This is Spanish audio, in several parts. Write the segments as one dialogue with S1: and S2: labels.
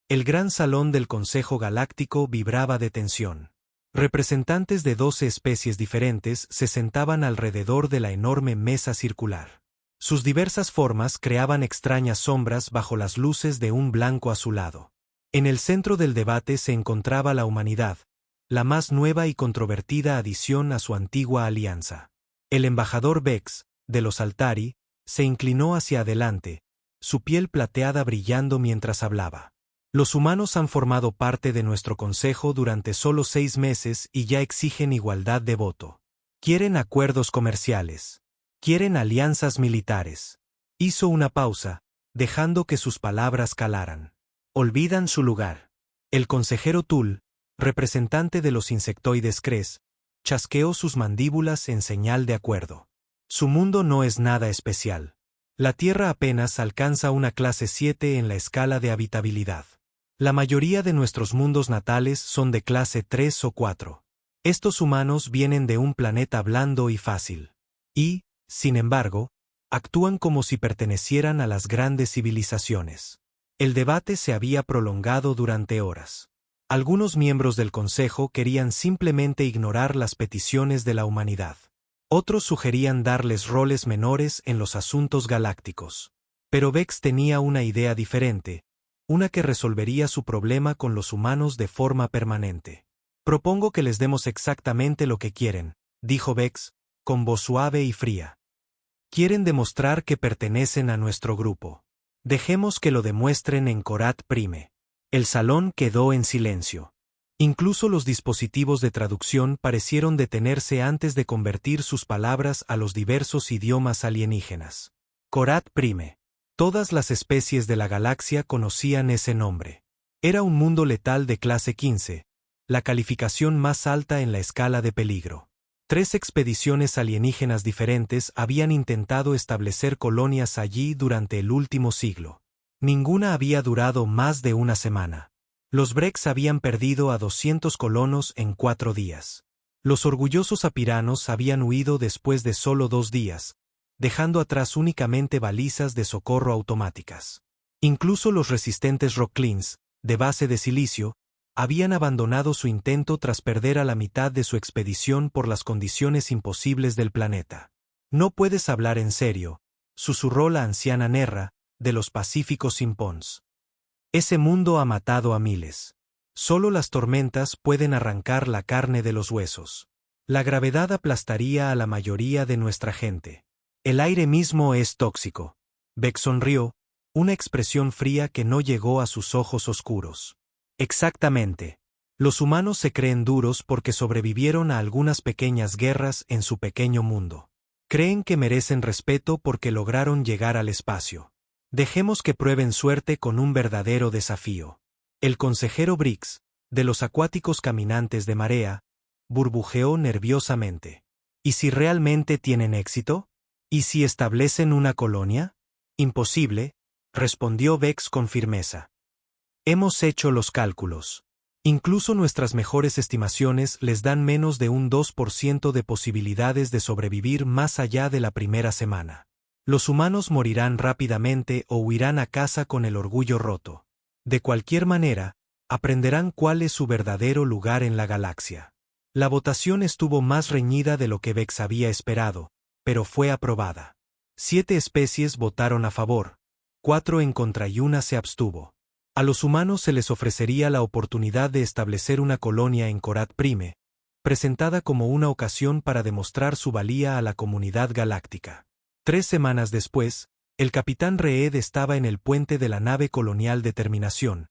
S1: El gran salón del Consejo Galáctico vibraba de tensión. Representantes de 12 especies diferentes se sentaban alrededor de la enorme mesa circular. Sus diversas formas creaban extrañas sombras bajo las luces de un blanco azulado. En el centro del debate se encontraba la humanidad, la más nueva y controvertida adición a su antigua alianza. El embajador Vex, de los Altari, se inclinó hacia adelante, su piel plateada brillando mientras hablaba. Los humanos han formado parte de nuestro consejo durante solo 6 meses y ya exigen igualdad de voto. Quieren acuerdos comerciales. Quieren alianzas militares. Hizo una pausa, dejando que sus palabras calaran. Olvidan su lugar. El consejero Tul, representante de los insectoides Cres, chasqueó sus mandíbulas en señal de acuerdo. Su mundo no es nada especial. La Tierra apenas alcanza una clase 7 en la escala de habitabilidad. La mayoría de nuestros mundos natales son de clase 3 o 4. Estos humanos vienen de un planeta blando y fácil. Y, sin embargo, actúan como si pertenecieran a las grandes civilizaciones. El debate se había prolongado durante horas. Algunos miembros del Consejo querían simplemente ignorar las peticiones de la humanidad. Otros sugerían darles roles menores en los asuntos galácticos. Pero Vex tenía una idea diferente, una que resolvería su problema con los humanos de forma permanente. Propongo que les demos exactamente lo que quieren, dijo Vex, con voz suave y fría. Quieren demostrar que pertenecen a nuestro grupo. Dejemos que lo demuestren en Korat Prime. El salón quedó en silencio. Incluso los dispositivos de traducción parecieron detenerse antes de convertir sus palabras a los diversos idiomas alienígenas. Korat Prime. Todas las especies de la galaxia conocían ese nombre. Era un mundo letal de clase 15, la calificación más alta en la escala de peligro. 3 expediciones alienígenas diferentes habían intentado establecer colonias allí durante el último siglo. Ninguna había durado más de una semana. Los Brex habían perdido a 200 colonos en 4 días. Los orgullosos apiranos habían huido después de solo 2 días, dejando atrás únicamente balizas de socorro automáticas. Incluso los resistentes Rocklins, de base de silicio, habían abandonado su intento tras perder a la mitad de su expedición por las condiciones imposibles del planeta. No puedes hablar en serio, susurró la anciana Nerra, de los Pacíficos Simpons. Ese mundo ha matado a miles. Solo las tormentas pueden arrancar la carne de los huesos. La gravedad aplastaría a la mayoría de nuestra gente. El aire mismo es tóxico. Vex sonrió, una expresión fría que no llegó a sus ojos oscuros. Exactamente. Los humanos se creen duros porque sobrevivieron a algunas pequeñas guerras en su pequeño mundo. Creen que merecen respeto porque lograron llegar al espacio. Dejemos que prueben suerte con un verdadero desafío. El consejero Brix, de los acuáticos caminantes de marea, burbujeó nerviosamente. ¿Y si realmente tienen éxito? ¿Y si establecen una colonia? Imposible, respondió Vex con firmeza. Hemos hecho los cálculos. Incluso nuestras mejores estimaciones les dan menos de un 2% de posibilidades de sobrevivir más allá de la primera semana. Los humanos morirán rápidamente o huirán a casa con el orgullo roto. De cualquier manera, aprenderán cuál es su verdadero lugar en la galaxia. La votación estuvo más reñida de lo que Vex había esperado, pero fue aprobada. 7 especies votaron a favor, 4 en contra y 1 se abstuvo. A los humanos se les ofrecería la oportunidad de establecer una colonia en Korat Prime, presentada como una ocasión para demostrar su valía a la comunidad galáctica. 3 semanas después, el capitán Reed estaba en el puente de la nave colonial de Terminación,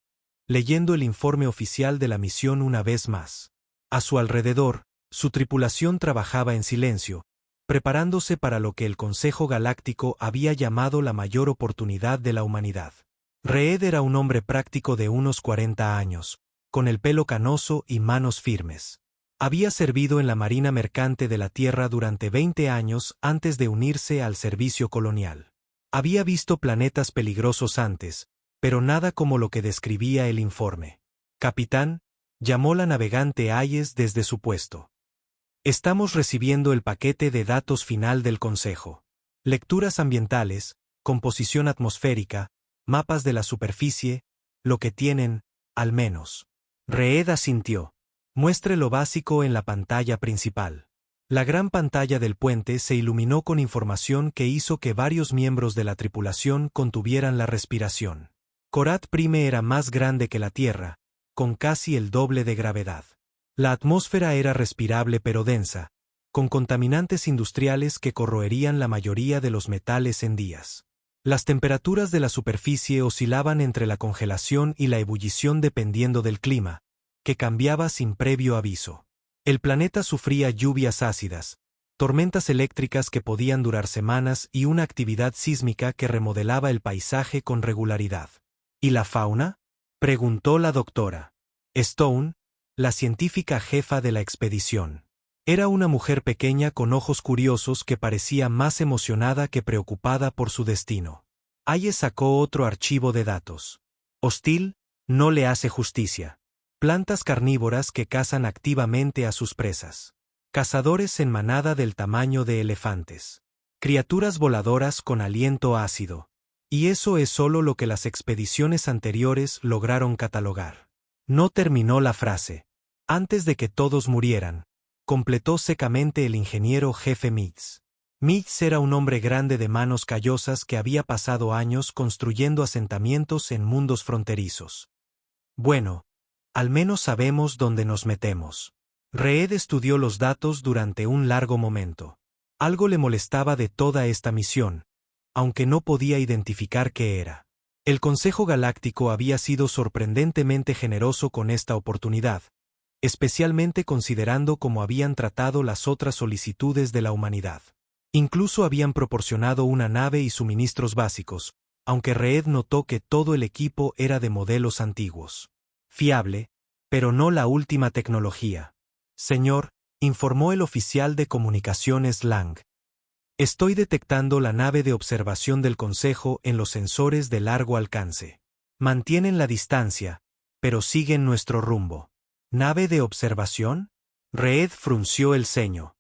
S1: leyendo el informe oficial de la misión una vez más. A su alrededor, su tripulación trabajaba en silencio, preparándose para lo que el Consejo Galáctico había llamado la mayor oportunidad de la humanidad. Reed era un hombre práctico de unos 40 años, con el pelo canoso y manos firmes. Había servido en la Marina Mercante de la Tierra durante 20 años antes de unirse al servicio colonial. Había visto planetas peligrosos antes, pero nada como lo que describía el informe. Capitán, llamó la navegante Hayes desde su puesto. Estamos recibiendo el paquete de datos final del Consejo. Lecturas ambientales, composición atmosférica, mapas de la superficie, lo que tienen, al menos. Reed asintió. Muestre lo básico en la pantalla principal. La gran pantalla del puente se iluminó con información que hizo que varios miembros de la tripulación contuvieran la respiración. Korat Prime era más grande que la Tierra, con casi el doble de gravedad. La atmósfera era respirable pero densa, con contaminantes industriales que corroerían la mayoría de los metales en días. Las temperaturas de la superficie oscilaban entre la congelación y la ebullición dependiendo del clima, que cambiaba sin previo aviso. El planeta sufría lluvias ácidas, tormentas eléctricas que podían durar semanas y una actividad sísmica que remodelaba el paisaje con regularidad. ¿Y la fauna?, preguntó la doctora Stone, la científica jefa de la expedición. Era una mujer pequeña con ojos curiosos que parecía más emocionada que preocupada por su destino. Hayes sacó otro archivo de datos. Hostil, no le hace justicia. Plantas carnívoras que cazan activamente a sus presas. Cazadores en manada del tamaño de elefantes. Criaturas voladoras con aliento ácido. Y eso es solo lo que las expediciones anteriores lograron catalogar. No terminó la frase. Antes de que todos murieran, completó secamente el ingeniero jefe Mitz. Mitz era un hombre grande de manos callosas que había pasado años construyendo asentamientos en mundos fronterizos. Bueno, al menos sabemos dónde nos metemos. Reed estudió los datos durante un largo momento. Algo le molestaba de toda esta misión, aunque no podía identificar qué era. El Consejo Galáctico había sido sorprendentemente generoso con esta oportunidad, especialmente considerando cómo habían tratado las otras solicitudes de la humanidad. Incluso habían proporcionado una nave y suministros básicos, aunque Reed notó que todo el equipo era de modelos antiguos. Fiable, pero no la última tecnología. Señor, informó el oficial de comunicaciones Lang. Estoy detectando la nave de observación del Consejo en los sensores de largo alcance. Mantienen la distancia, pero siguen nuestro rumbo. ¿Nave de observación? Reed frunció el ceño.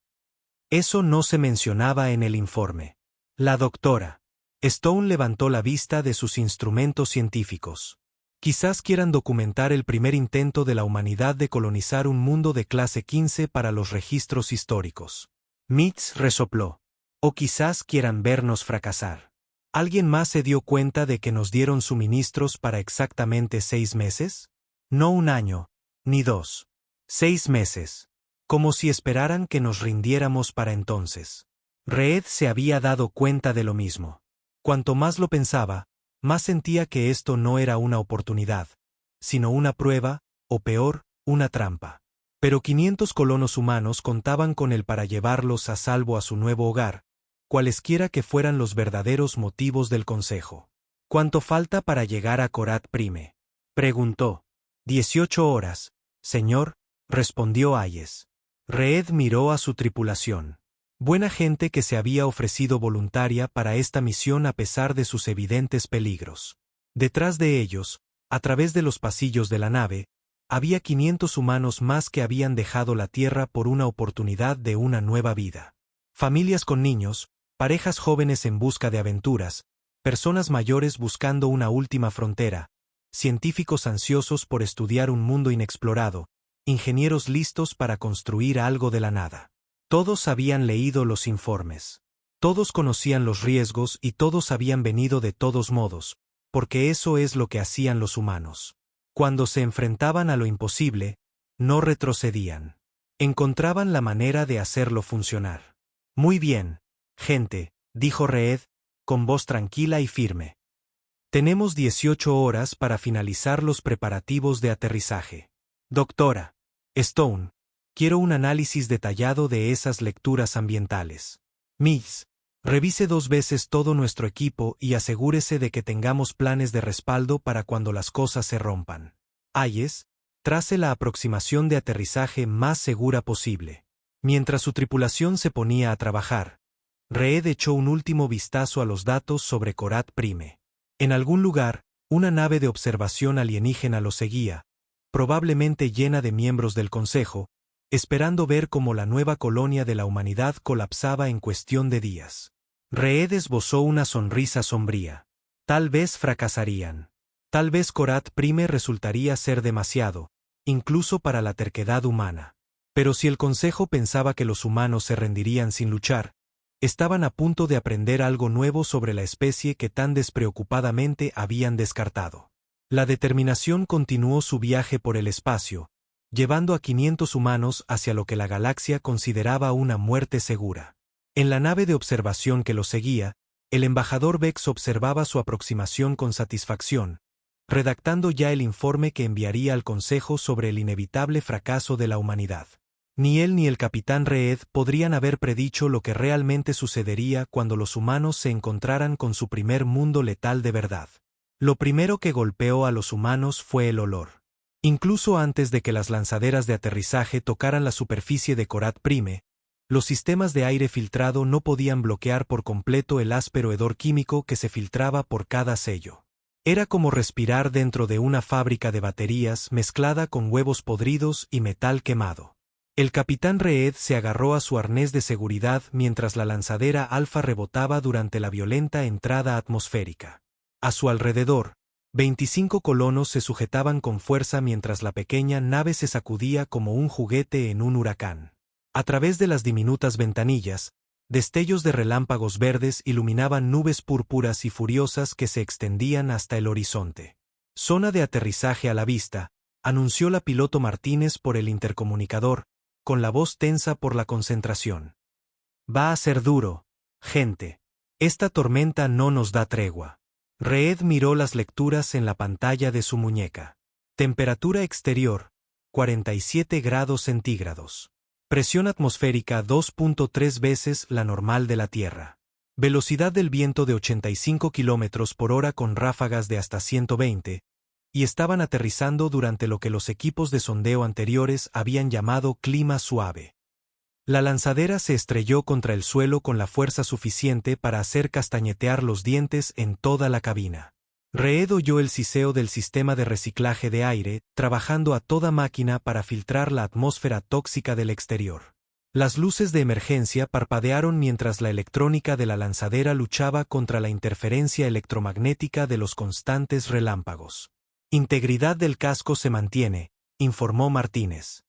S1: Eso no se mencionaba en el informe. La doctora Stone levantó la vista de sus instrumentos científicos. Quizás quieran documentar el primer intento de la humanidad de colonizar un mundo de clase 15 para los registros históricos. Mitz resopló. O quizás quieran vernos fracasar. ¿Alguien más se dio cuenta de que nos dieron suministros para exactamente 6 meses? No un año, ni 2. 6 meses. Como si esperaran que nos rindiéramos para entonces. Reed se había dado cuenta de lo mismo. Cuanto más lo pensaba, más sentía que esto no era una oportunidad, sino una prueba, o peor, una trampa. Pero 500 colonos humanos contaban con él para llevarlos a salvo a su nuevo hogar, cualesquiera que fueran los verdaderos motivos del Consejo. ¿Cuánto falta para llegar a Korat Prime?, preguntó. 18 horas, señor, respondió Hayes. Reed miró a su tripulación. Buena gente que se había ofrecido voluntaria para esta misión a pesar de sus evidentes peligros. Detrás de ellos, a través de los pasillos de la nave, había 500 humanos más que habían dejado la Tierra por una oportunidad de una nueva vida. Familias con niños, parejas jóvenes en busca de aventuras, personas mayores buscando una última frontera, científicos ansiosos por estudiar un mundo inexplorado, ingenieros listos para construir algo de la nada. Todos habían leído los informes. Todos conocían los riesgos y todos habían venido de todos modos, porque eso es lo que hacían los humanos. Cuando se enfrentaban a lo imposible, no retrocedían. Encontraban la manera de hacerlo funcionar. Muy bien, gente, dijo Reed, con voz tranquila y firme. Tenemos 18 horas para finalizar los preparativos de aterrizaje. Doctora Stone, quiero un análisis detallado de esas lecturas ambientales. Miss, revise 2 veces todo nuestro equipo y asegúrese de que tengamos planes de respaldo para cuando las cosas se rompan. Hayes, trace la aproximación de aterrizaje más segura posible. Mientras su tripulación se ponía a trabajar, Reed echó un último vistazo a los datos sobre Korat Prime. En algún lugar, una nave de observación alienígena lo seguía, probablemente llena de miembros del Consejo, esperando ver cómo la nueva colonia de la humanidad colapsaba en cuestión de días. Reed esbozó una sonrisa sombría. Tal vez fracasarían. Tal vez Korat Prime resultaría ser demasiado, incluso para la terquedad humana. Pero si el Consejo pensaba que los humanos se rendirían sin luchar, estaban a punto de aprender algo nuevo sobre la especie que tan despreocupadamente habían descartado. La determinación continuó su viaje por el espacio, llevando a 500 humanos hacia lo que la galaxia consideraba una muerte segura. En la nave de observación que los seguía, el embajador Vex observaba su aproximación con satisfacción, redactando ya el informe que enviaría al Consejo sobre el inevitable fracaso de la humanidad. Ni él ni el capitán Reed podrían haber predicho lo que realmente sucedería cuando los humanos se encontraran con su primer mundo letal de verdad. Lo primero que golpeó a los humanos fue el olor. Incluso antes de que las lanzaderas de aterrizaje tocaran la superficie de Korat Prime, los sistemas de aire filtrado no podían bloquear por completo el áspero hedor químico que se filtraba por cada sello. Era como respirar dentro de una fábrica de baterías mezclada con huevos podridos y metal quemado. El capitán Reed se agarró a su arnés de seguridad mientras la lanzadera Alfa rebotaba durante la violenta entrada atmosférica. A su alrededor, 25 colonos se sujetaban con fuerza mientras la pequeña nave se sacudía como un juguete en un huracán. A través de las diminutas ventanillas, destellos de relámpagos verdes iluminaban nubes púrpuras y furiosas que se extendían hasta el horizonte. Zona de aterrizaje a la vista, anunció la piloto Martínez por el intercomunicador, con la voz tensa por la concentración. Va a ser duro, gente. Esta tormenta no nos da tregua. Reed miró las lecturas en la pantalla de su muñeca. Temperatura exterior, 47 grados centígrados. Presión atmosférica 2.3 veces la normal de la Tierra. Velocidad del viento de 85 km por hora con ráfagas de hasta 120, y estaban aterrizando durante lo que los equipos de sondeo anteriores habían llamado clima suave. La lanzadera se estrelló contra el suelo con la fuerza suficiente para hacer castañetear los dientes en toda la cabina. Reed oyó el siseo del sistema de reciclaje de aire, trabajando a toda máquina para filtrar la atmósfera tóxica del exterior. Las luces de emergencia parpadearon mientras la electrónica de la lanzadera luchaba contra la interferencia electromagnética de los constantes relámpagos. Integridad del casco se mantiene, informó Martínez.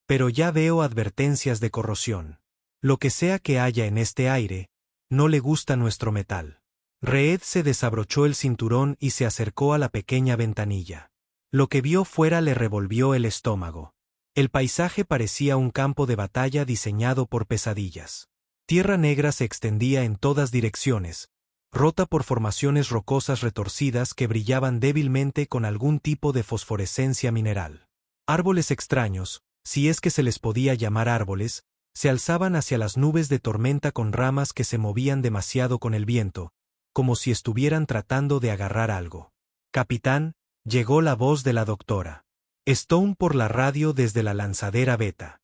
S1: Pero ya veo advertencias de corrosión. Lo que sea que haya en este aire, no le gusta nuestro metal. Reed se desabrochó el cinturón y se acercó a la pequeña ventanilla. Lo que vio fuera le revolvió el estómago. El paisaje parecía un campo de batalla diseñado por pesadillas. Tierra negra se extendía en todas direcciones, rota por formaciones rocosas retorcidas que brillaban débilmente con algún tipo de fosforescencia mineral. Árboles extraños, si es que se les podía llamar árboles, se alzaban hacia las nubes de tormenta con ramas que se movían demasiado con el viento, como si estuvieran tratando de agarrar algo. Capitán, llegó la voz de la doctora Stone por la radio desde la lanzadera Beta.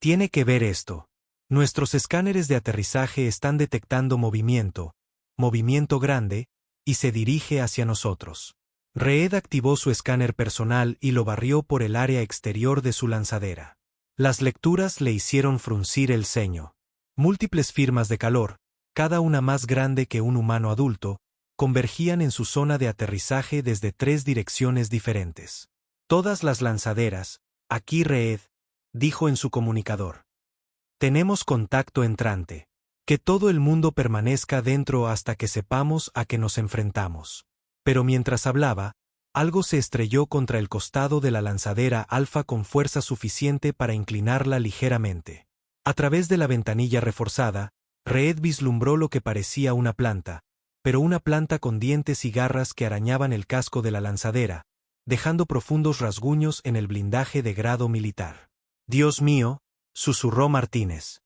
S1: Tiene que ver esto. Nuestros escáneres de aterrizaje están detectando movimiento grande, y se dirige hacia nosotros. Reed activó su escáner personal y lo barrió por el área exterior de su lanzadera. Las lecturas le hicieron fruncir el ceño. Múltiples firmas de calor, cada una más grande que un humano adulto, convergían en su zona de aterrizaje desde 3 direcciones diferentes. Todas las lanzaderas, aquí Reed, dijo en su comunicador. Tenemos contacto entrante. Que todo el mundo permanezca dentro hasta que sepamos a qué nos enfrentamos. Pero mientras hablaba, algo se estrelló contra el costado de la lanzadera Alfa con fuerza suficiente para inclinarla ligeramente. A través de la ventanilla reforzada, Reed vislumbró lo que parecía una planta, pero una planta con dientes y garras que arañaban el casco de la lanzadera, dejando profundos rasguños en el blindaje de grado militar. «Dios mío», susurró Martínez.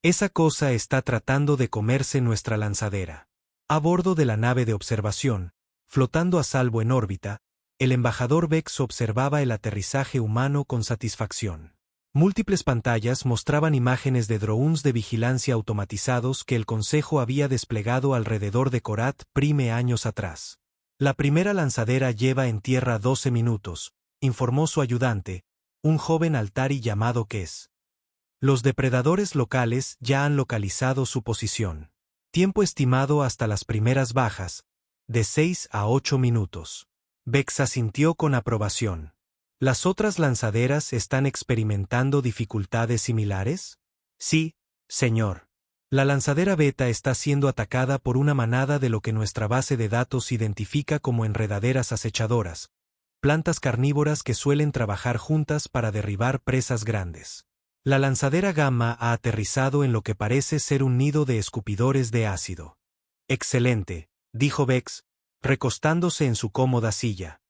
S1: «Esa cosa está tratando de comerse nuestra lanzadera». A bordo de la nave de observación, flotando a salvo en órbita, el embajador Vex observaba el aterrizaje humano con satisfacción. Múltiples pantallas mostraban imágenes de drones de vigilancia automatizados que el Consejo había desplegado alrededor de Korat Prime años atrás. La primera lanzadera lleva en tierra 12 minutos, informó su ayudante, un joven altari llamado Kes. Los depredadores locales ya han localizado su posición. Tiempo estimado hasta las primeras bajas, de 6 a 8 minutos. Vex asintió con aprobación. ¿Las otras lanzaderas están experimentando dificultades similares? Sí, señor. La lanzadera Beta está siendo atacada por una manada de lo que nuestra base de datos identifica como enredaderas acechadoras, plantas carnívoras que suelen trabajar juntas para derribar presas grandes. La lanzadera Gamma ha aterrizado en lo que parece ser un nido de escupidores de ácido. Excelente, dijo Vex, recostándose en su cómoda silla.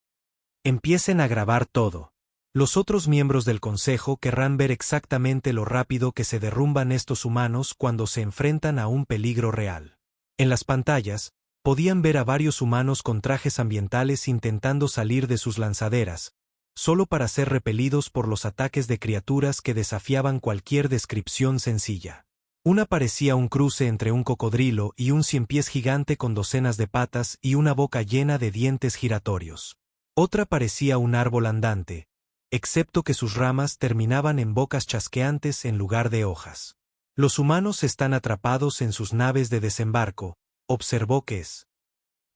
S1: Empiecen a grabar todo. Los otros miembros del consejo querrán ver exactamente lo rápido que se derrumban estos humanos cuando se enfrentan a un peligro real. En las pantallas, podían ver a varios humanos con trajes ambientales intentando salir de sus lanzaderas, solo para ser repelidos por los ataques de criaturas que desafiaban cualquier descripción sencilla. Una parecía un cruce entre un cocodrilo y un ciempiés gigante con docenas de patas y una boca llena de dientes giratorios. Otra parecía un árbol andante, excepto que sus ramas terminaban en bocas chasqueantes en lugar de hojas. Los humanos están atrapados en sus naves de desembarco, observó Kes.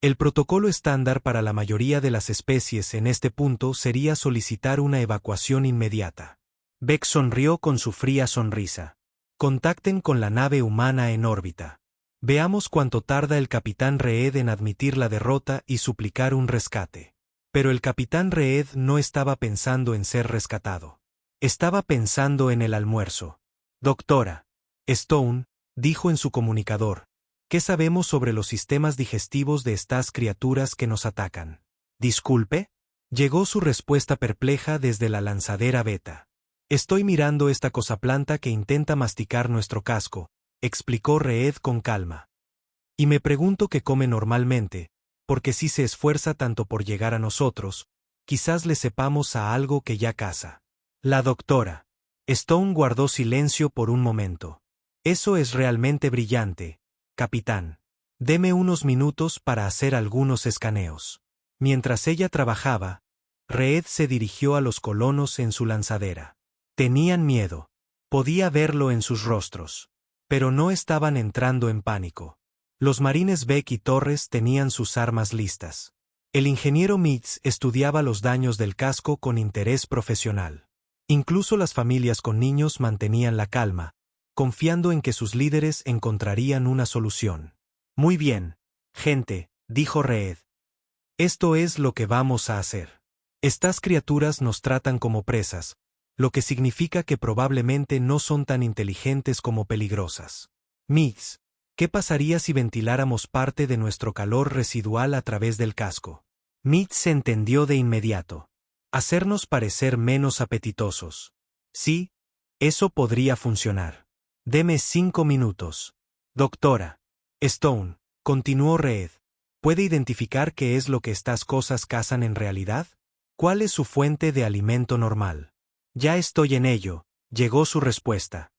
S1: El protocolo estándar para la mayoría de las especies en este punto sería solicitar una evacuación inmediata. Vex sonrió con su fría sonrisa. Contacten con la nave humana en órbita. Veamos cuánto tarda el capitán Reed en admitir la derrota y suplicar un rescate. Pero el capitán Reed no estaba pensando en ser rescatado. Estaba pensando en el almuerzo. Doctora Stone, dijo en su comunicador, ¿qué sabemos sobre los sistemas digestivos de estas criaturas que nos atacan? ¿Disculpe? Llegó su respuesta perpleja desde la lanzadera Beta. Estoy mirando esta cosaplanta que intenta masticar nuestro casco, explicó Reed con calma. Y me pregunto qué come normalmente, porque si se esfuerza tanto por llegar a nosotros, quizás le sepamos a algo que ya caza. La doctora Stone guardó silencio por un momento. Eso es realmente brillante, capitán. Deme unos minutos para hacer algunos escaneos. Mientras ella trabajaba, Reed se dirigió a los colonos en su lanzadera. Tenían miedo. Podía verlo en sus rostros. Pero no estaban entrando en pánico. Los marines Beck y Torres tenían sus armas listas. El ingeniero Mitz estudiaba los daños del casco con interés profesional. Incluso las familias con niños mantenían la calma, confiando en que sus líderes encontrarían una solución. Muy bien, gente, dijo Reed. Esto es lo que vamos a hacer. Estas criaturas nos tratan como presas, lo que significa que probablemente no son tan inteligentes como peligrosas. Mitz, ¿qué pasaría si ventiláramos parte de nuestro calor residual a través del casco? Mitz se entendió de inmediato. Hacernos parecer menos apetitosos. Sí, eso podría funcionar. Deme 5 minutos. Doctora Stone, continuó Reed, ¿puede identificar qué es lo que estas cosas cazan en realidad? ¿Cuál es su fuente de alimento normal? Ya estoy en ello, llegó su respuesta.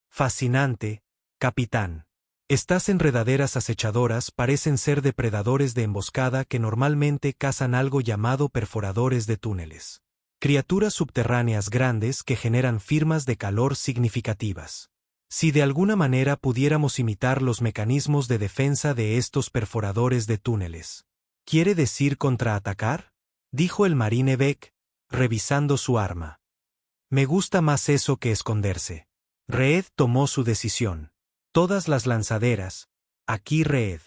S1: Fascinante, capitán. Estas enredaderas acechadoras parecen ser depredadores de emboscada que normalmente cazan algo llamado perforadores de túneles. Criaturas subterráneas grandes que generan firmas de calor significativas. Si de alguna manera pudiéramos imitar los mecanismos de defensa de estos perforadores de túneles. ¿Quiere decir contraatacar? Dijo el marine Beck, revisando su arma. Me gusta más eso que esconderse. Reed tomó su decisión. Todas las lanzaderas. Aquí Reed.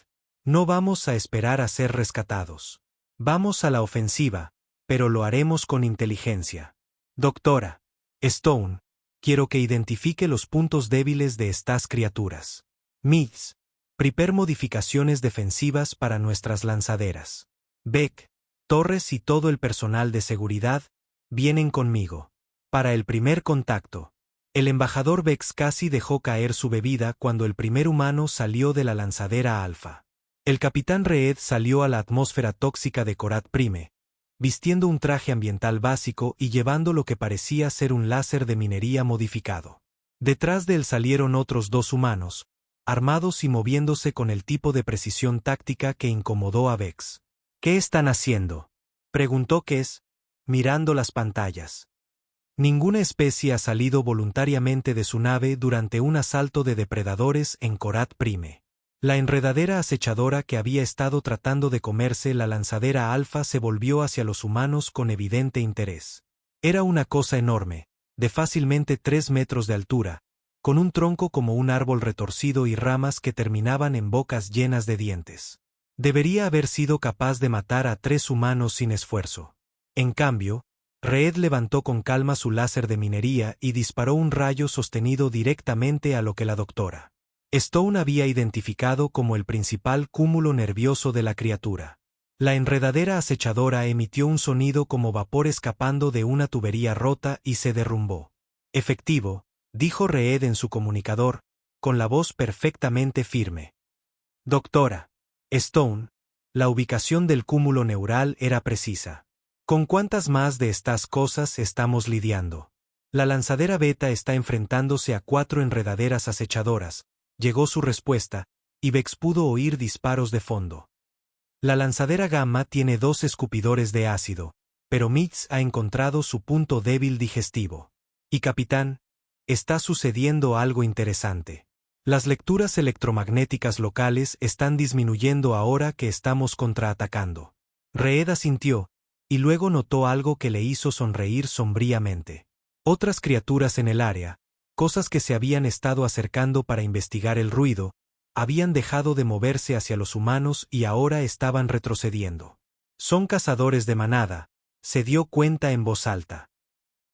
S1: No vamos a esperar a ser rescatados. Vamos a la ofensiva, pero lo haremos con inteligencia. Doctora Stone, quiero que identifique los puntos débiles de estas criaturas. Mitz, prepare modificaciones defensivas para nuestras lanzaderas. Beck, Torres y todo el personal de seguridad, vienen conmigo. Para el primer contacto. El embajador Vex casi dejó caer su bebida cuando el primer humano salió de la lanzadera Alfa. El capitán Reed salió a la atmósfera tóxica de Korat Prime, vistiendo un traje ambiental básico y llevando lo que parecía ser un láser de minería modificado. Detrás de él salieron otros 2 humanos, armados y moviéndose con el tipo de precisión táctica que incomodó a Vex. ¿Qué están haciendo?, preguntó Kes, mirando las pantallas. Ninguna especie ha salido voluntariamente de su nave durante un asalto de depredadores en Korat Prime. La enredadera acechadora que había estado tratando de comerse la lanzadera alfa se volvió hacia los humanos con evidente interés. Era una cosa enorme, de fácilmente 3 metros de altura, con un tronco como un árbol retorcido y ramas que terminaban en bocas llenas de dientes. Debería haber sido capaz de matar a 3 humanos sin esfuerzo. En cambio, Reed levantó con calma su láser de minería y disparó un rayo sostenido directamente a lo que la doctora Stone había identificado como el principal cúmulo nervioso de la criatura. La enredadera acechadora emitió un sonido como vapor escapando de una tubería rota y se derrumbó. Efectivo, dijo Reed en su comunicador, con la voz perfectamente firme. Doctora Stone, la ubicación del cúmulo neural era precisa. ¿Con cuántas más de estas cosas estamos lidiando? La lanzadera beta está enfrentándose a 4 enredaderas acechadoras, llegó su respuesta, y Bex pudo oír disparos de fondo. La lanzadera gamma tiene 2 escupidores de ácido, pero Mitz ha encontrado su punto débil digestivo. Y capitán, está sucediendo algo interesante. Las lecturas electromagnéticas locales están disminuyendo ahora que estamos contraatacando. Reed asintió, y luego notó algo que le hizo sonreír sombríamente. Otras criaturas en el área, cosas que se habían estado acercando para investigar el ruido, habían dejado de moverse hacia los humanos y ahora estaban retrocediendo. Son cazadores de manada, se dio cuenta en voz alta.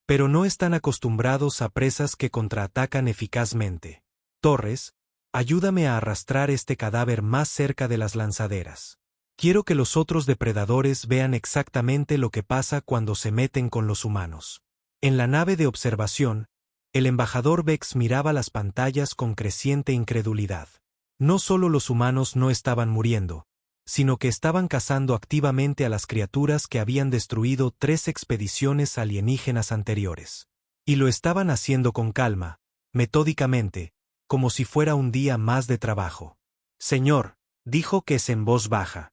S1: Pero no están acostumbrados a presas que contraatacan eficazmente. Torres, ayúdame a arrastrar este cadáver más cerca de las lanzaderas. Quiero que los otros depredadores vean exactamente lo que pasa cuando se meten con los humanos. En la nave de observación, el embajador Bex miraba las pantallas con creciente incredulidad. No solo los humanos no estaban muriendo, sino que estaban cazando activamente a las criaturas que habían destruido 3 expediciones alienígenas anteriores. Y lo estaban haciendo con calma, metódicamente, como si fuera un día más de trabajo. Señor, dijo Kes en voz baja.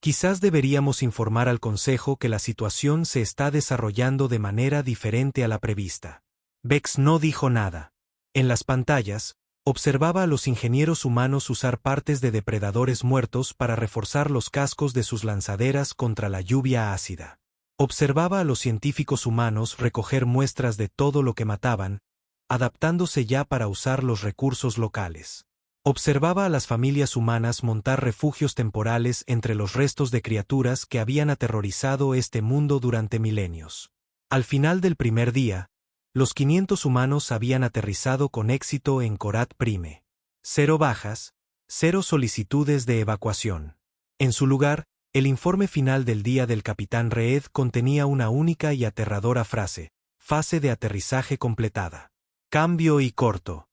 S1: Quizás deberíamos informar al Consejo que la situación se está desarrollando de manera diferente a la prevista. Bex no dijo nada. En las pantallas, observaba a los ingenieros humanos usar partes de depredadores muertos para reforzar los cascos de sus lanzaderas contra la lluvia ácida. Observaba a los científicos humanos recoger muestras de todo lo que mataban, adaptándose ya para usar los recursos locales. Observaba a las familias humanas montar refugios temporales entre los restos de criaturas que habían aterrorizado este mundo durante milenios. Al final del primer día, los 500 humanos habían aterrizado con éxito en Korat Prime. 0 bajas, 0 solicitudes de evacuación. En su lugar, el informe final del día del capitán Reed contenía una única y aterradora frase: fase de aterrizaje completada. Cambio y corto.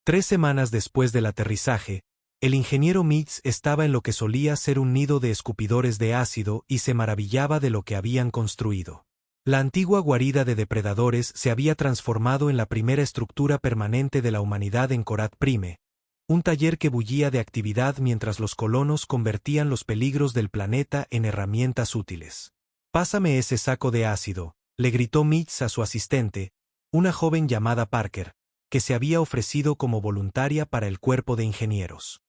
S1: 3 semanas después del aterrizaje, el ingeniero Mitz estaba en lo que solía ser un nido de escupidores de ácido y se maravillaba de lo que habían construido. La antigua guarida de depredadores se había transformado en la primera estructura permanente de la humanidad en Korat Prime, un taller que bullía de actividad mientras los colonos convertían los peligros del planeta en herramientas útiles. «Pásame ese saco de ácido», le gritó Mitz a su asistente, una joven llamada Parker, que se había ofrecido como voluntaria para el cuerpo de ingenieros.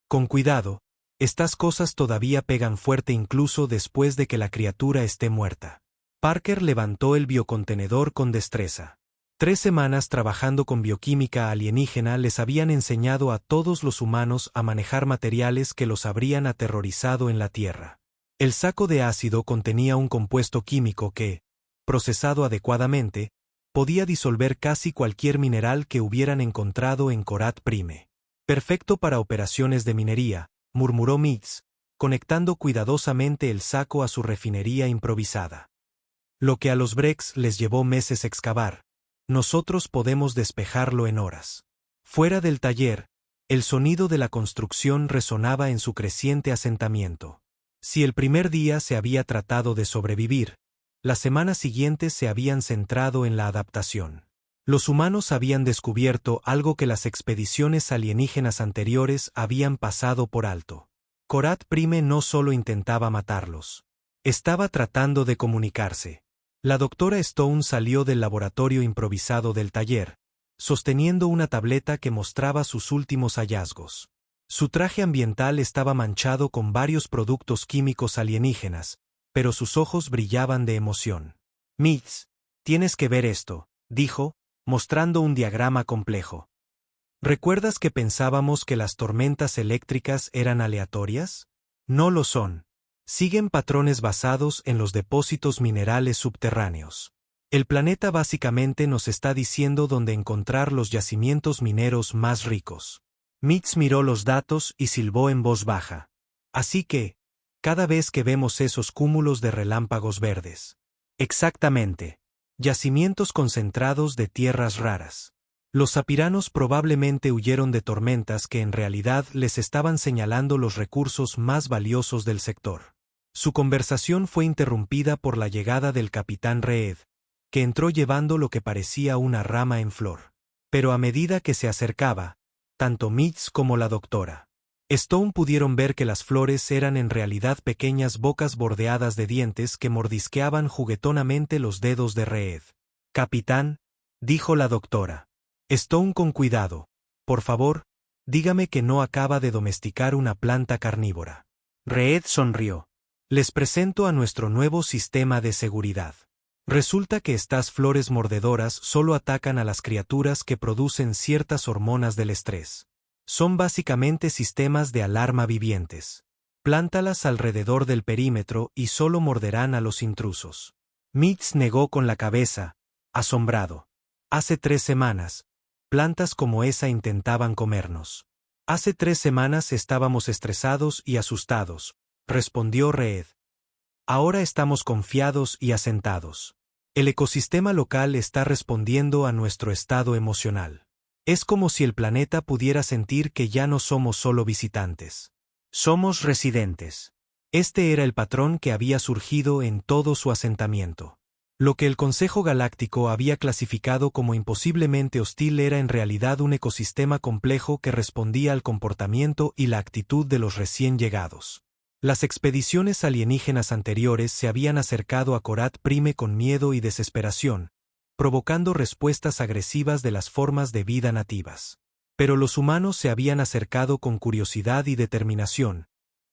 S1: «Con cuidado, estas cosas todavía pegan fuerte incluso después de que la criatura esté muerta». Parker levantó el biocontenedor con destreza. 3 semanas trabajando con bioquímica alienígena les habían enseñado a todos los humanos a manejar materiales que los habrían aterrorizado en la Tierra. El saco de ácido contenía un compuesto químico que, procesado adecuadamente, podía disolver casi cualquier mineral que hubieran encontrado en Korat Prime. Perfecto para operaciones de minería, murmuró Mitz, conectando cuidadosamente el saco a su refinería improvisada. Lo que a los Brex les llevó meses excavar, nosotros podemos despejarlo en horas. Fuera del taller, el sonido de la construcción resonaba en su creciente asentamiento. Si el primer día se había tratado de sobrevivir, las semanas siguientes se habían centrado en la adaptación. Los humanos habían descubierto algo que las expediciones alienígenas anteriores habían pasado por alto. Korat Prime no solo intentaba matarlos. Estaba tratando de comunicarse. La doctora Stone salió del laboratorio improvisado del taller, sosteniendo una tableta que mostraba sus últimos hallazgos. Su traje ambiental estaba manchado con varios productos químicos alienígenas, pero sus ojos brillaban de emoción. Mitz, tienes que ver esto, dijo, mostrando un diagrama complejo. ¿Recuerdas que pensábamos que las tormentas eléctricas eran aleatorias? No lo son. Siguen patrones basados en los depósitos minerales subterráneos. El planeta básicamente nos está diciendo dónde encontrar los yacimientos mineros más ricos. Mitz miró los datos y silbó en voz baja. Así que, cada vez que vemos esos cúmulos de relámpagos verdes. Exactamente. Yacimientos concentrados de tierras raras. Los sapiranos probablemente huyeron de tormentas que en realidad les estaban señalando los recursos más valiosos del sector. Su conversación fue interrumpida por la llegada del capitán Reed, que entró llevando lo que parecía una rama en flor. Pero a medida que se acercaba, tanto Mitz como la doctora Stone pudieron ver que las flores eran en realidad pequeñas bocas bordeadas de dientes que mordisqueaban juguetonamente los dedos de Reed. «Capitán», dijo la doctora Stone con cuidado, «por favor, dígame que no acaba de domesticar una planta carnívora». Reed sonrió. «Les presento a nuestro nuevo sistema de seguridad. Resulta que estas flores mordedoras solo atacan a las criaturas que producen ciertas hormonas del estrés. Son básicamente sistemas de alarma vivientes. Plántalas alrededor del perímetro y solo morderán a los intrusos». Mitz negó con la cabeza, asombrado. «Hace 3 semanas, plantas como esa intentaban comernos. Hace 3 semanas estábamos estresados y asustados», respondió Reed. «Ahora estamos confiados y asentados. El ecosistema local está respondiendo a nuestro estado emocional. Es como si el planeta pudiera sentir que ya no somos solo visitantes. Somos residentes». Este era el patrón que había surgido en todo su asentamiento. Lo que el Consejo Galáctico había clasificado como imposiblemente hostil era en realidad un ecosistema complejo que respondía al comportamiento y la actitud de los recién llegados. Las expediciones alienígenas anteriores se habían acercado a Korat Prime con miedo y desesperación, provocando respuestas agresivas de las formas de vida nativas. Pero los humanos se habían acercado con curiosidad y determinación,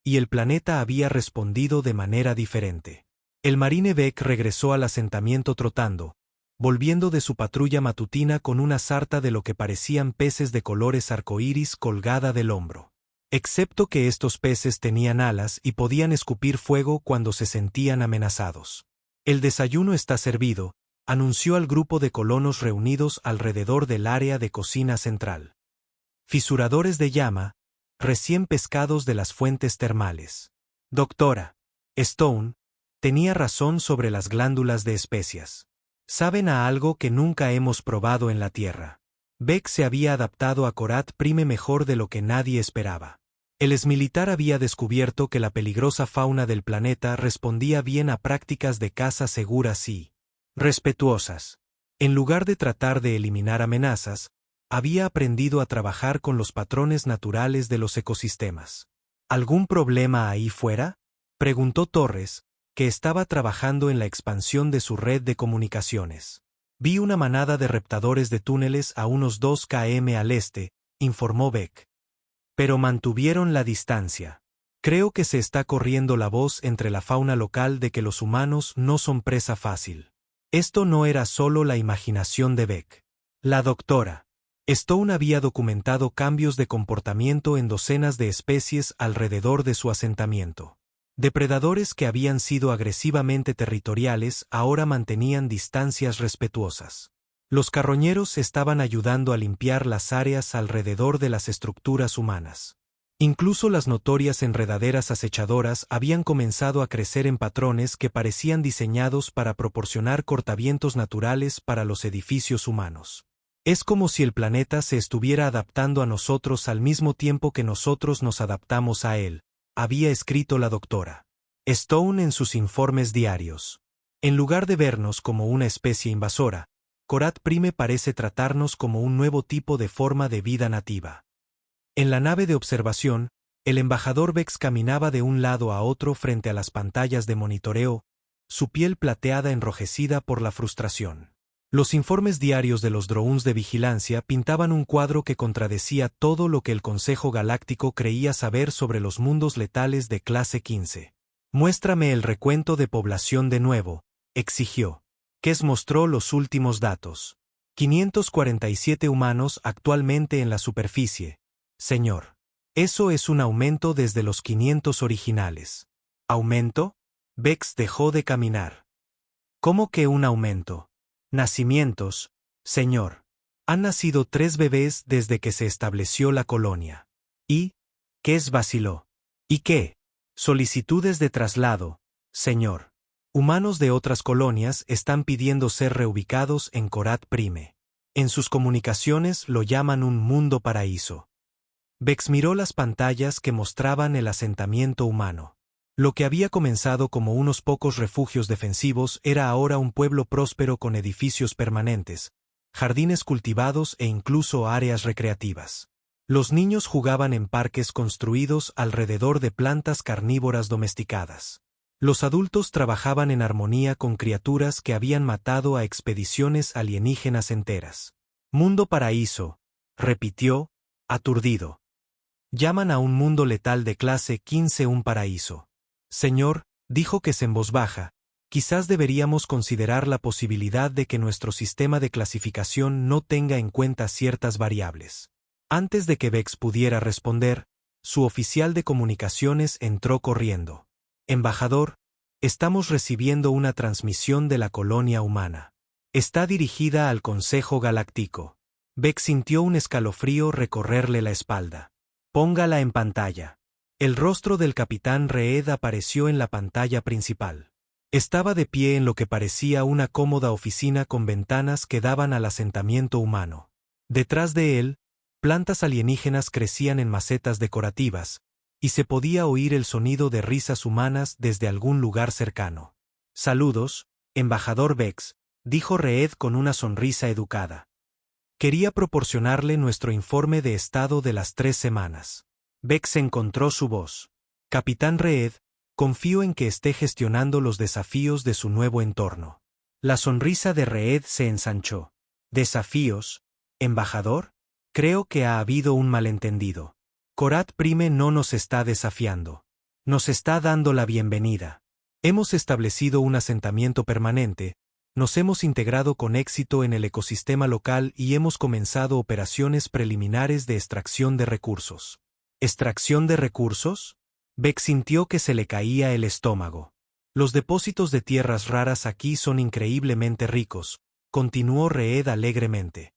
S1: y el planeta había respondido de manera diferente. El marine Beck regresó al asentamiento trotando, volviendo de su patrulla matutina con una sarta de lo que parecían peces de colores arcoíris colgada del hombro. Excepto que estos peces tenían alas y podían escupir fuego cuando se sentían amenazados. «El desayuno está servido», anunció al grupo de colonos reunidos alrededor del área de cocina central. Fisuradores de llama, recién pescados de las fuentes termales. Doctora Stone tenía razón sobre las glándulas de especias. Saben a algo que nunca hemos probado en la Tierra. Beck se había adaptado a Korat Prime mejor de lo que nadie esperaba. El exmilitar había descubierto que la peligrosa fauna del planeta respondía bien a prácticas de caza seguras y respetuosas. En lugar de tratar de eliminar amenazas, había aprendido a trabajar con los patrones naturales de los ecosistemas. ¿Algún problema ahí fuera?, preguntó Torres, que estaba trabajando en la expansión de su red de comunicaciones. «Vi una manada de reptadores de túneles a unos 2 km al este», informó Beck. «Pero mantuvieron la distancia. Creo que se está corriendo la voz entre la fauna local de que los humanos no son presa fácil». Esto no era solo la imaginación de Beck. La doctora Stone había documentado cambios de comportamiento en docenas de especies alrededor de su asentamiento. Depredadores que habían sido agresivamente territoriales ahora mantenían distancias respetuosas. Los carroñeros estaban ayudando a limpiar las áreas alrededor de las estructuras humanas. Incluso las notorias enredaderas acechadoras habían comenzado a crecer en patrones que parecían diseñados para proporcionar cortavientos naturales para los edificios humanos. Es como si el planeta se estuviera adaptando a nosotros al mismo tiempo que nosotros nos adaptamos a él, había escrito la doctora Stone en sus informes diarios. En lugar de vernos como una especie invasora, Korat Prime parece tratarnos como un nuevo tipo de forma de vida nativa. En la nave de observación, el embajador Bex caminaba de un lado a otro frente a las pantallas de monitoreo, su piel plateada enrojecida por la frustración. Los informes diarios de los drones de vigilancia pintaban un cuadro que contradecía todo lo que el Consejo Galáctico creía saber sobre los mundos letales de clase 15. Muéstrame el recuento de población de nuevo, exigió. Kes mostró los últimos datos. 547 humanos actualmente en la superficie. Señor. Eso es un aumento desde los 500 originales. ¿Aumento? Vex dejó de caminar. ¿Cómo que un aumento? Nacimientos, señor. Han nacido 3 bebés desde que se estableció la colonia. ¿Y? Kes vaciló. ¿Y qué? Solicitudes de traslado, señor. Humanos de otras colonias están pidiendo ser reubicados en Korat Prime. En sus comunicaciones lo llaman un mundo paraíso. Vex miró las pantallas que mostraban el asentamiento humano. Lo que había comenzado como unos pocos refugios defensivos era ahora un pueblo próspero con edificios permanentes, jardines cultivados e incluso áreas recreativas. Los niños jugaban en parques construidos alrededor de plantas carnívoras domesticadas. Los adultos trabajaban en armonía con criaturas que habían matado a expediciones alienígenas enteras. Mundo paraíso, repitió, aturdido. Llaman a un mundo letal de clase 15 un paraíso. Señor, dijo Kes en voz baja, quizás deberíamos considerar la posibilidad de que nuestro sistema de clasificación no tenga en cuenta ciertas variables. Antes de que Vex pudiera responder, su oficial de comunicaciones entró corriendo. Embajador, estamos recibiendo una transmisión de la colonia humana. Está dirigida al Consejo Galáctico. Vex sintió un escalofrío recorrerle la espalda. Póngala en pantalla. El rostro del capitán Reed apareció en la pantalla principal. Estaba de pie en lo que parecía una cómoda oficina con ventanas que daban al asentamiento humano. Detrás de él, plantas alienígenas crecían en macetas decorativas, y se podía oír el sonido de risas humanas desde algún lugar cercano. Saludos, embajador Vex, dijo Reed con una sonrisa educada. Quería proporcionarle nuestro informe de estado de las 3 semanas. Vex encontró su voz. Capitán Reed, confío en que esté gestionando los desafíos de su nuevo entorno. La sonrisa de Reed se ensanchó. ¿Desafíos, embajador? Creo que ha habido un malentendido. Korat Prime no nos está desafiando. Nos está dando la bienvenida. Hemos establecido un asentamiento permanente, nos hemos integrado con éxito en el ecosistema local y hemos comenzado operaciones preliminares de extracción de recursos. ¿Extracción de recursos? Vex sintió que se le caía el estómago. Los depósitos de tierras raras aquí son increíblemente ricos, continuó Reed alegremente.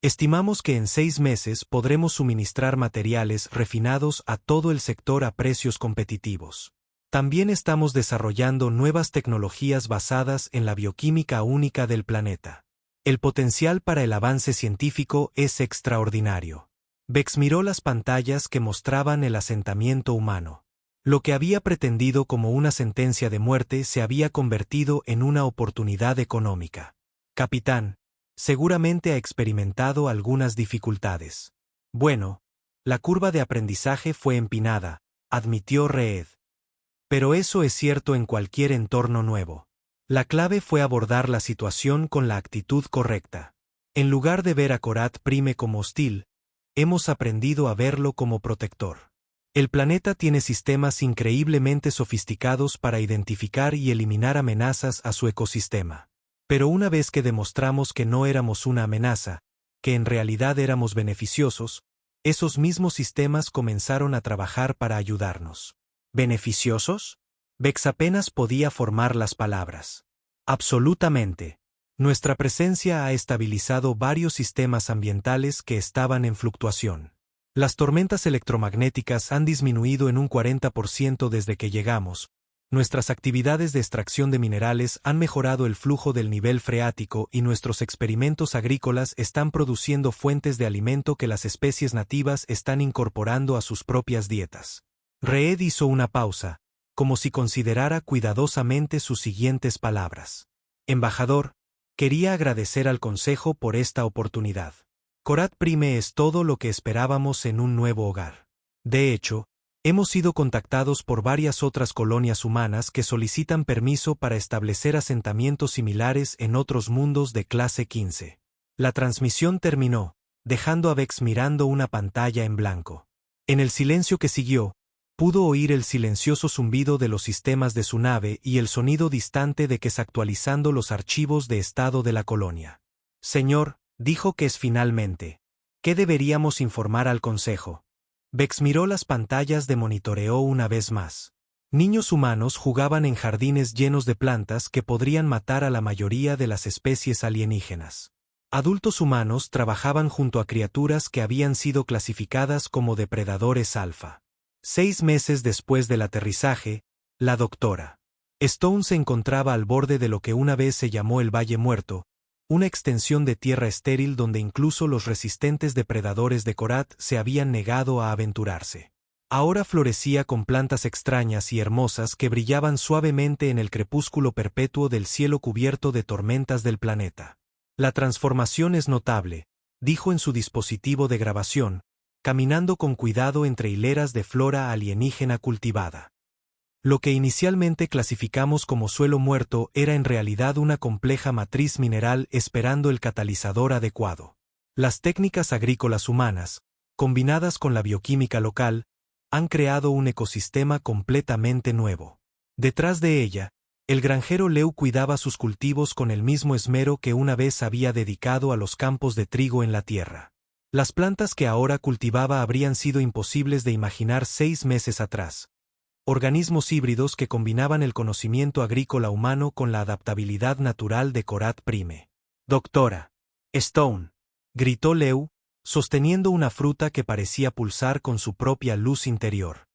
S1: Estimamos que en 6 meses podremos suministrar materiales refinados a todo el sector a precios competitivos. También estamos desarrollando nuevas tecnologías basadas en la bioquímica única del planeta. El potencial para el avance científico es extraordinario. Vex miró las pantallas que mostraban el asentamiento humano. Lo que había pretendido como una sentencia de muerte se había convertido en una oportunidad económica. Capitán, seguramente ha experimentado algunas dificultades. Bueno, la curva de aprendizaje fue empinada, admitió Reed. Pero eso es cierto en cualquier entorno nuevo. La clave fue abordar la situación con la actitud correcta. En lugar de ver a Korat Prime como hostil, hemos aprendido a verlo como protector. El planeta tiene sistemas increíblemente sofisticados para identificar y eliminar amenazas a su ecosistema. Pero una vez que demostramos que no éramos una amenaza, que en realidad éramos beneficiosos, esos mismos sistemas comenzaron a trabajar para ayudarnos. ¿Beneficiosos? Vex apenas podía formar las palabras. Absolutamente. Nuestra presencia ha estabilizado varios sistemas ambientales que estaban en fluctuación. Las tormentas electromagnéticas han disminuido en un 40% desde que llegamos. Nuestras actividades de extracción de minerales han mejorado el flujo del nivel freático y nuestros experimentos agrícolas están produciendo fuentes de alimento que las especies nativas están incorporando a sus propias dietas. Reed hizo una pausa, como si considerara cuidadosamente sus siguientes palabras. Embajador, quería agradecer al Consejo por esta oportunidad. Korat Prime es todo lo que esperábamos en un nuevo hogar. De hecho, Hemos sido contactados por varias otras colonias humanas que solicitan permiso para establecer asentamientos similares en otros mundos de clase 15. La transmisión terminó, dejando a Vex mirando una pantalla en blanco. En el silencio que siguió, pudo oír el silencioso zumbido de los sistemas de su nave y el sonido distante de Kes actualizando los archivos de estado de la colonia. Señor, dijo Kes finalmente. ¿Qué deberíamos informar al Consejo? Vex miró las pantallas de monitoreo una vez más. Niños humanos jugaban en jardines llenos de plantas que podrían matar a la mayoría de las especies alienígenas. Adultos humanos trabajaban junto a criaturas que habían sido clasificadas como depredadores alfa. 6 meses después del aterrizaje, la doctora Stone se encontraba al borde de lo que una vez se llamó el Valle Muerto, una extensión de tierra estéril donde incluso los resistentes depredadores de Korat se habían negado a aventurarse. Ahora florecía con plantas extrañas y hermosas que brillaban suavemente en el crepúsculo perpetuo del cielo cubierto de tormentas del planeta. La transformación es notable, dijo en su dispositivo de grabación, caminando con cuidado entre hileras de flora alienígena cultivada. Lo que inicialmente clasificamos como suelo muerto era en realidad una compleja matriz mineral esperando el catalizador adecuado. Las técnicas agrícolas humanas, combinadas con la bioquímica local, han creado un ecosistema completamente nuevo. Detrás de ella, el granjero Leu cuidaba sus cultivos con el mismo esmero que una vez había dedicado a los campos de trigo en la tierra. Las plantas que ahora cultivaba habrían sido imposibles de imaginar 6 meses atrás. Organismos híbridos que combinaban el conocimiento agrícola humano con la adaptabilidad natural de Korat Prime. Doctora Stone, gritó Leu, sosteniendo una fruta que parecía pulsar con su propia luz interior.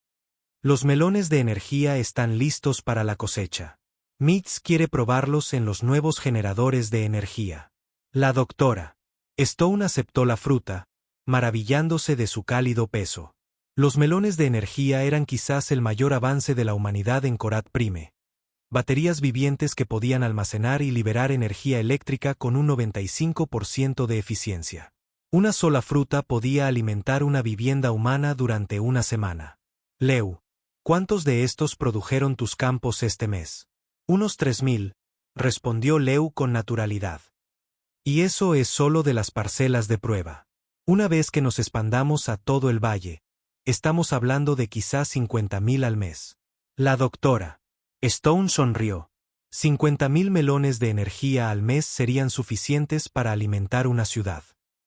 S1: Los melones de energía están listos para la cosecha. Mitz quiere probarlos en los nuevos generadores de energía. La doctora Stone aceptó la fruta, maravillándose de su cálido peso. Los melones de energía eran quizás el mayor avance de la humanidad en Korat Prime. Baterías vivientes que podían almacenar y liberar energía eléctrica con un 95% de eficiencia. Una sola fruta podía alimentar una vivienda humana durante una semana. Leu, ¿cuántos de estos produjeron tus campos este mes? Unos 3000, respondió Leu con naturalidad. Y eso es solo de las parcelas de prueba. Una vez que nos expandamos a todo el valle, estamos hablando de quizás 50.000 al mes. La doctora Stone sonrió. 50.000 melones de energía al mes serían suficientes para alimentar una ciudad.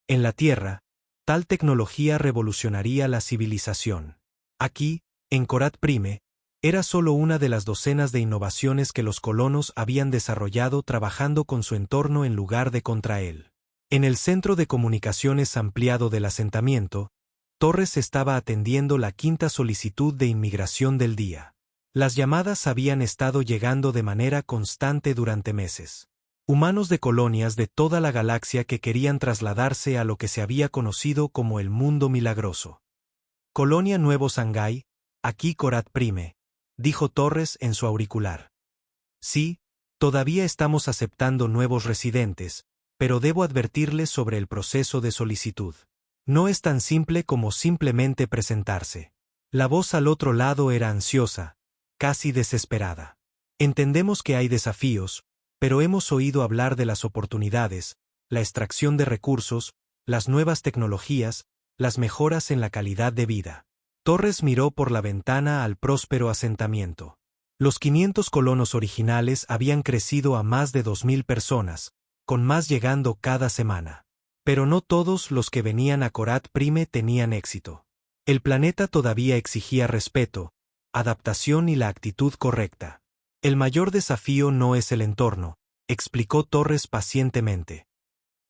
S1: En la Tierra, tal tecnología revolucionaría la civilización. Aquí, en Korat Prime, era solo una de las docenas de innovaciones que los colonos habían desarrollado trabajando con su entorno en lugar de contra él. En el centro de comunicaciones ampliado del asentamiento, Torres estaba atendiendo la 5ª solicitud de inmigración del día. Las llamadas habían estado llegando de manera constante durante meses. Humanos de colonias de toda la galaxia que querían trasladarse a lo que se había conocido como el mundo milagroso. Colonia Nuevo Shanghái, aquí Korat Prime, dijo Torres en su auricular. Sí, todavía estamos aceptando nuevos residentes, pero debo advertirles sobre el proceso de solicitud. No es tan simple como simplemente presentarse. La voz al otro lado era ansiosa, casi desesperada. Entendemos que hay desafíos, pero hemos oído hablar de las oportunidades, la extracción de recursos, las nuevas tecnologías, las mejoras en la calidad de vida. Torres miró por la ventana al próspero asentamiento. Los 500 colonos originales habían crecido a más de 2000 personas, con más llegando cada semana. Pero no todos los que venían a Korat Prime tenían éxito. El planeta todavía exigía respeto, adaptación y la actitud correcta. El mayor desafío no es el entorno, explicó Torres pacientemente.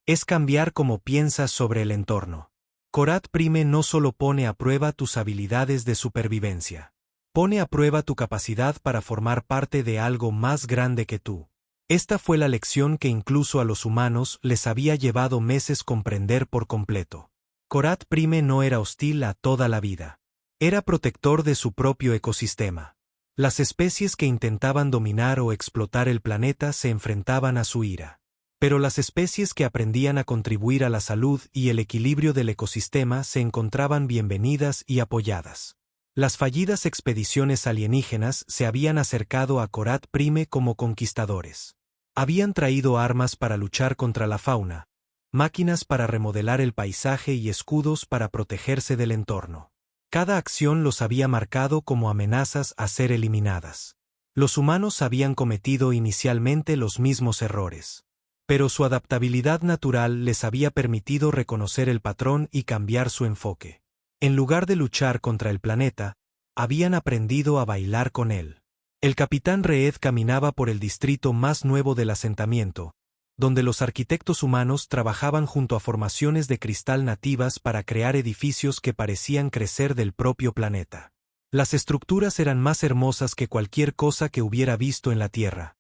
S1: Es cambiar cómo piensas sobre el entorno. Korat Prime no solo pone a prueba tus habilidades de supervivencia. Pone a prueba tu capacidad para formar parte de algo más grande que tú. Esta fue la lección que incluso a los humanos les había llevado meses comprender por completo. Korat Prime no era hostil a toda la vida. Era protector de su propio ecosistema. Las especies que intentaban dominar o explotar el planeta se enfrentaban a su ira. Pero las especies que aprendían a contribuir a la salud y el equilibrio del ecosistema se encontraban bienvenidas y apoyadas. Las fallidas expediciones alienígenas se habían acercado a Korat Prime como conquistadores. Habían traído armas para luchar contra la fauna, máquinas para remodelar el paisaje y escudos para protegerse del entorno. Cada acción los había marcado como amenazas a ser eliminadas. Los humanos habían cometido inicialmente los mismos errores. Pero su adaptabilidad natural les había permitido reconocer el patrón y cambiar su enfoque. En lugar de luchar contra el planeta, habían aprendido a bailar con él. El capitán Reed caminaba por el distrito más nuevo del asentamiento, donde los arquitectos humanos trabajaban junto a formaciones de cristal nativas para crear edificios que parecían crecer del propio planeta. Las estructuras eran más hermosas que cualquier cosa que hubiera visto en la Tierra.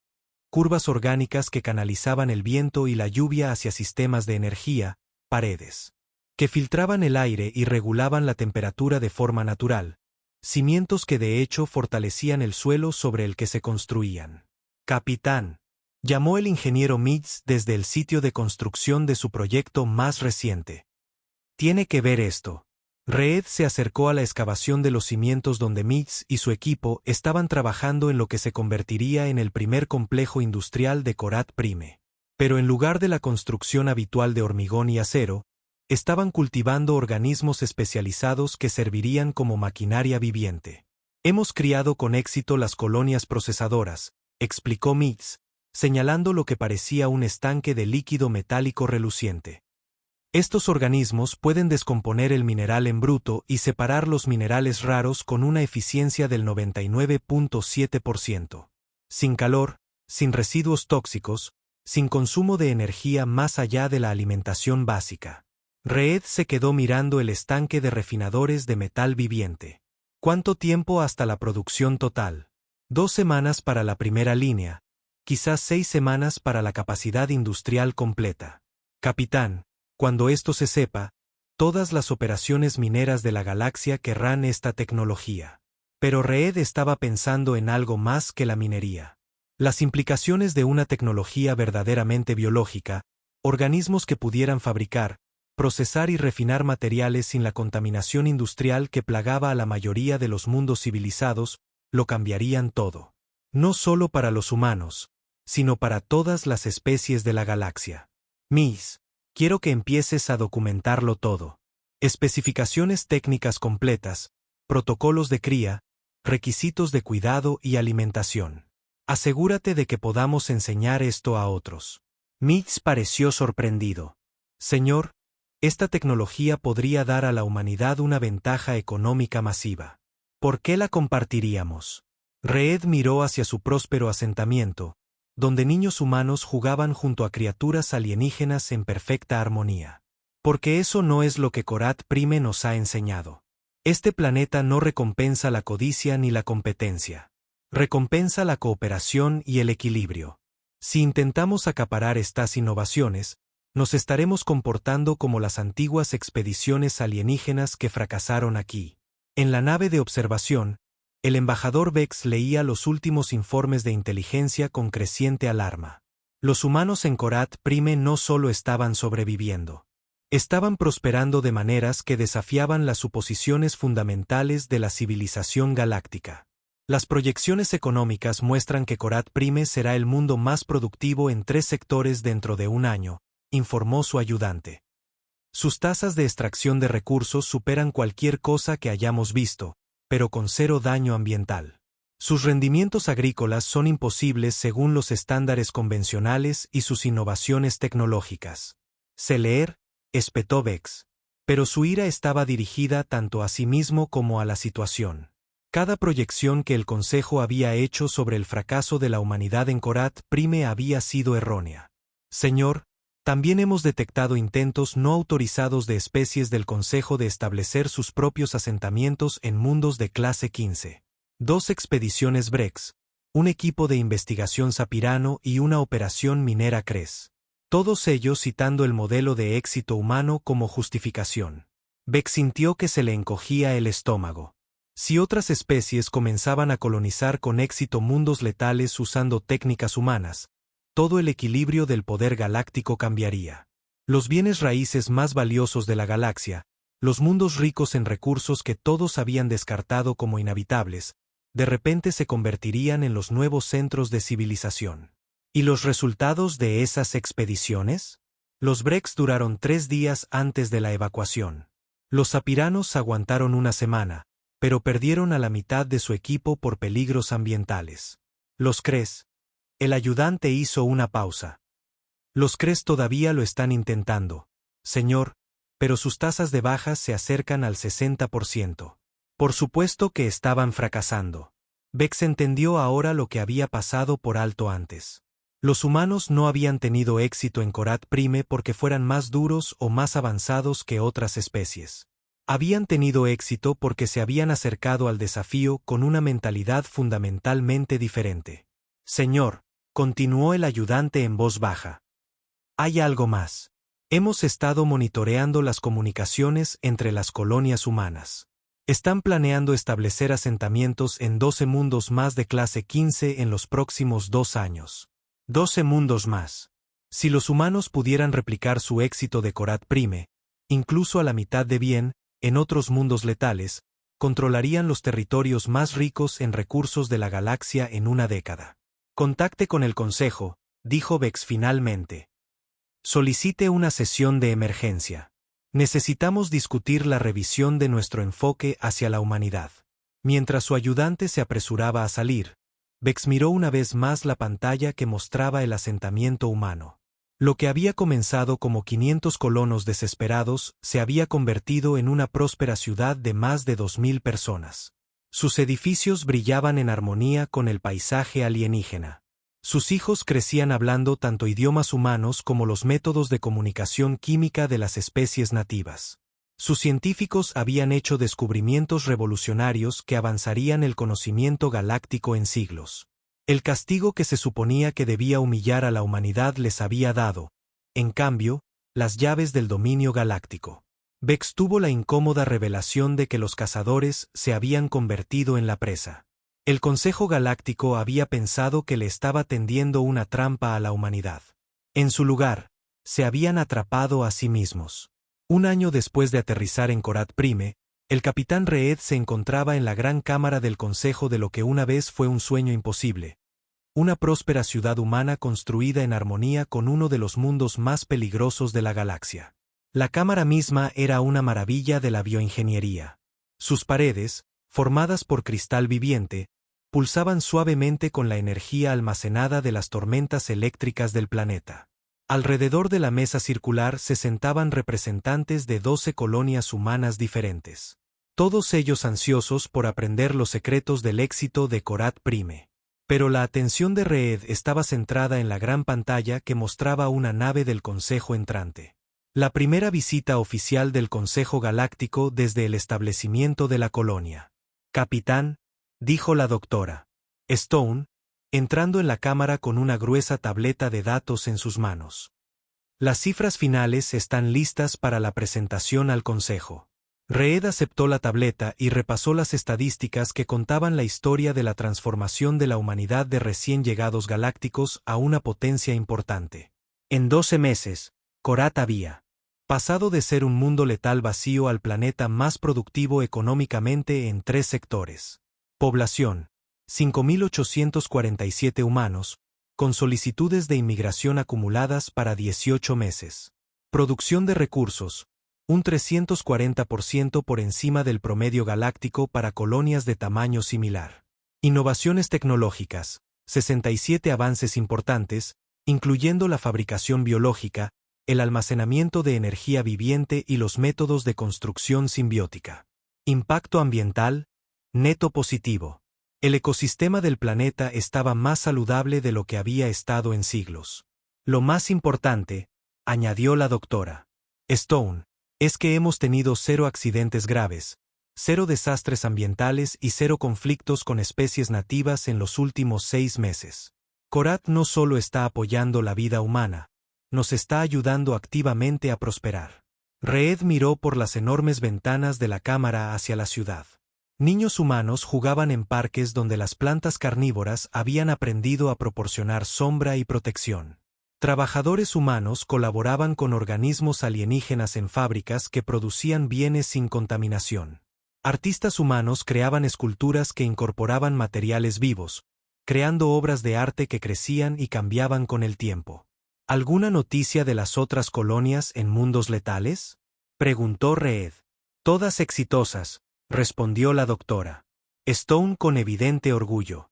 S1: Curvas orgánicas que canalizaban el viento y la lluvia hacia sistemas de energía, paredes que filtraban el aire y regulaban la temperatura de forma natural, cimientos que de hecho fortalecían el suelo sobre el que se construían. «Capitán», llamó el ingeniero Mitz desde el sitio de construcción de su proyecto más reciente. «Tiene que ver esto». Reed se acercó a la excavación de los cimientos donde Mitz y su equipo estaban trabajando en lo que se convertiría en el primer complejo industrial de Korat Prime. Pero en lugar de la construcción habitual de hormigón y acero, estaban cultivando organismos especializados que servirían como maquinaria viviente. «Hemos criado con éxito las colonias procesadoras», explicó Mitz, señalando lo que parecía un estanque de líquido metálico reluciente. Estos organismos pueden descomponer el mineral en bruto y separar los minerales raros con una eficiencia del 99.7%. Sin calor, sin residuos tóxicos, sin consumo de energía más allá de la alimentación básica. Reed se quedó mirando el estanque de refinadores de metal viviente. ¿Cuánto tiempo hasta la producción total? 2 semanas para la primera línea, quizás 6 semanas para la capacidad industrial completa. Capitán, cuando esto se sepa, todas las operaciones mineras de la galaxia querrán esta tecnología. Pero Reed estaba pensando en algo más que la minería. Las implicaciones de una tecnología verdaderamente biológica, organismos que pudieran fabricar, procesar y refinar materiales sin la contaminación industrial que plagaba a la mayoría de los mundos civilizados, lo cambiarían todo. No solo para los humanos, sino para todas las especies de la galaxia. Miss, quiero que empieces a documentarlo todo. Especificaciones técnicas completas, protocolos de cría, requisitos de cuidado y alimentación. Asegúrate de que podamos enseñar esto a otros. Mitz pareció sorprendido. Señor, esta tecnología podría dar a la humanidad una ventaja económica masiva. ¿Por qué la compartiríamos? Reed miró hacia su próspero asentamiento, donde niños humanos jugaban junto a criaturas alienígenas en perfecta armonía. Porque eso no es lo que Korat Prime nos ha enseñado. Este planeta no recompensa la codicia ni la competencia. Recompensa la cooperación y el equilibrio. Si intentamos acaparar estas innovaciones, nos estaremos comportando como las antiguas expediciones alienígenas que fracasaron aquí. En la nave de observación, el embajador Vex leía los últimos informes de inteligencia con creciente alarma. Los humanos en Korat Prime no solo estaban sobreviviendo. Estaban prosperando de maneras que desafiaban las suposiciones fundamentales de la civilización galáctica. Las proyecciones económicas muestran que Korat Prime será el mundo más productivo en 3 sectores dentro de un año, informó su ayudante. Sus tasas de extracción de recursos superan cualquier cosa que hayamos visto, pero con 0 daño ambiental. Sus rendimientos agrícolas son imposibles según los estándares convencionales y sus innovaciones tecnológicas. Sé leer, espetó Vex. Pero su ira estaba dirigida tanto a sí mismo como a la situación. Cada proyección que el Consejo había hecho sobre el fracaso de la humanidad en Korat Prime había sido errónea. Señor, también hemos detectado intentos no autorizados de especies del Consejo de establecer sus propios asentamientos en mundos de clase 15. 2 expediciones Brex, un equipo de investigación Sapirano y una operación minera Cres. Todos ellos citando el modelo de éxito humano como justificación. Vex sintió que se le encogía el estómago. Si otras especies comenzaban a colonizar con éxito mundos letales usando técnicas humanas, todo el equilibrio del poder galáctico cambiaría. Los bienes raíces más valiosos de la galaxia, Los mundos ricos en recursos que todos habían descartado como inhabitables, de repente se convertirían en los nuevos centros de civilización. ¿Y los resultados de esas expediciones? Los Brex duraron 3 días antes de la evacuación. Los Zapiranos aguantaron una semana, pero perdieron a la mitad de su equipo por peligros ambientales. Los Cres. El ayudante hizo una pausa. Los Cres todavía lo están intentando, señor, pero sus tasas de bajas se acercan al 60%. Por supuesto que estaban fracasando. Vex entendió ahora lo que había pasado por alto antes. Los humanos no habían tenido éxito en Korat Prime porque fueran más duros o más avanzados que otras especies. Habían tenido éxito porque se habían acercado al desafío con una mentalidad fundamentalmente diferente. Señor, continuó el ayudante en voz baja. Hay algo más. Hemos estado monitoreando las comunicaciones entre las colonias humanas. Están planeando establecer asentamientos en 12 mundos más de clase 15 en los próximos 2 años. 12 mundos más. Si los humanos pudieran replicar su éxito de Korat Prime, incluso a la mitad de bien, en otros mundos letales, controlarían los territorios más ricos en recursos de la galaxia en una década. Contacte con el Consejo, dijo Vex finalmente. Solicite una sesión de emergencia. Necesitamos discutir la revisión de nuestro enfoque hacia la humanidad. Mientras su ayudante se apresuraba a salir, Vex miró una vez más la pantalla que mostraba el asentamiento humano. Lo que había comenzado como 500 colonos desesperados se había convertido en una próspera ciudad de más de 2000 personas. Sus edificios brillaban en armonía con el paisaje alienígena. Sus hijos crecían hablando tanto idiomas humanos como los métodos de comunicación química de las especies nativas. Sus científicos habían hecho descubrimientos revolucionarios que avanzarían el conocimiento galáctico en siglos. El castigo que se suponía que debía humillar a la humanidad les había dado, en cambio, las llaves del dominio galáctico. Vex tuvo la incómoda revelación de que los cazadores se habían convertido en la presa. El Consejo Galáctico había pensado que le estaba tendiendo una trampa a la humanidad. En su lugar, se habían atrapado a sí mismos. Un año después de aterrizar en Korat Prime, el capitán Reed se encontraba en la gran cámara del Consejo de lo que una vez fue un sueño imposible. Una próspera ciudad humana construida en armonía con uno de los mundos más peligrosos de la galaxia. La cámara misma era una maravilla de la bioingeniería. Sus paredes, formadas por cristal viviente, pulsaban suavemente con la energía almacenada de las tormentas eléctricas del planeta. Alrededor de la mesa circular se sentaban representantes de 12 colonias humanas diferentes. Todos ellos ansiosos por aprender los secretos del éxito de Korat Prime. Pero la atención de Reed estaba centrada en la gran pantalla que mostraba una nave del Consejo entrante. La primera visita oficial del Consejo Galáctico desde el establecimiento de la colonia. Capitán, dijo la doctora Stone, entrando en la cámara con una gruesa tableta de datos en sus manos. Las cifras finales están listas para la presentación al Consejo. Reed aceptó la tableta y repasó las estadísticas que contaban la historia de la transformación de la humanidad de recién llegados galácticos a una potencia importante. En 12 meses, Korat había pasado de ser un mundo letal vacío al planeta más productivo económicamente en 3 sectores. Población, 5.847 humanos, con solicitudes de inmigración acumuladas para 18 meses. Producción de recursos, un 340% por encima del promedio galáctico para colonias de tamaño similar. Innovaciones tecnológicas, 67 avances importantes, incluyendo la fabricación biológica, el almacenamiento de energía viviente y los métodos de construcción simbiótica. Impacto ambiental, neto positivo. El ecosistema del planeta estaba más saludable de lo que había estado en siglos. Lo más importante, añadió la doctora Stone, es que hemos tenido 0 accidentes graves, 0 desastres ambientales y 0 conflictos con especies nativas en los últimos 6 meses. Korat no solo está apoyando la vida humana, nos está ayudando activamente a prosperar. Reed miró por las enormes ventanas de la cámara hacia la ciudad. Niños humanos jugaban en parques donde las plantas carnívoras habían aprendido a proporcionar sombra y protección. Trabajadores humanos colaboraban con organismos alienígenas en fábricas que producían bienes sin contaminación. Artistas humanos creaban esculturas que incorporaban materiales vivos, creando obras de arte que crecían y cambiaban con el tiempo. ¿Alguna noticia de las otras colonias en mundos letales?, preguntó Reed. Todas exitosas, respondió la doctora Stone con evidente orgullo.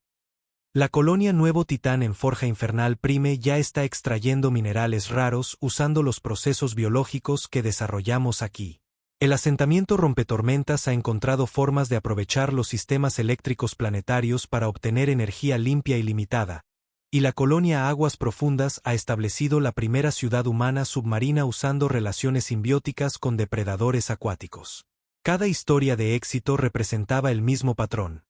S1: La colonia Nuevo Titán en Forja Infernal Prime ya está extrayendo minerales raros usando los procesos biológicos que desarrollamos aquí. El asentamiento Rompetormentas ha encontrado formas de aprovechar los sistemas eléctricos planetarios para obtener energía limpia y limitada, y la colonia Aguas Profundas ha establecido la primera ciudad humana submarina usando relaciones simbióticas con depredadores acuáticos. Cada historia de éxito representaba el mismo patrón.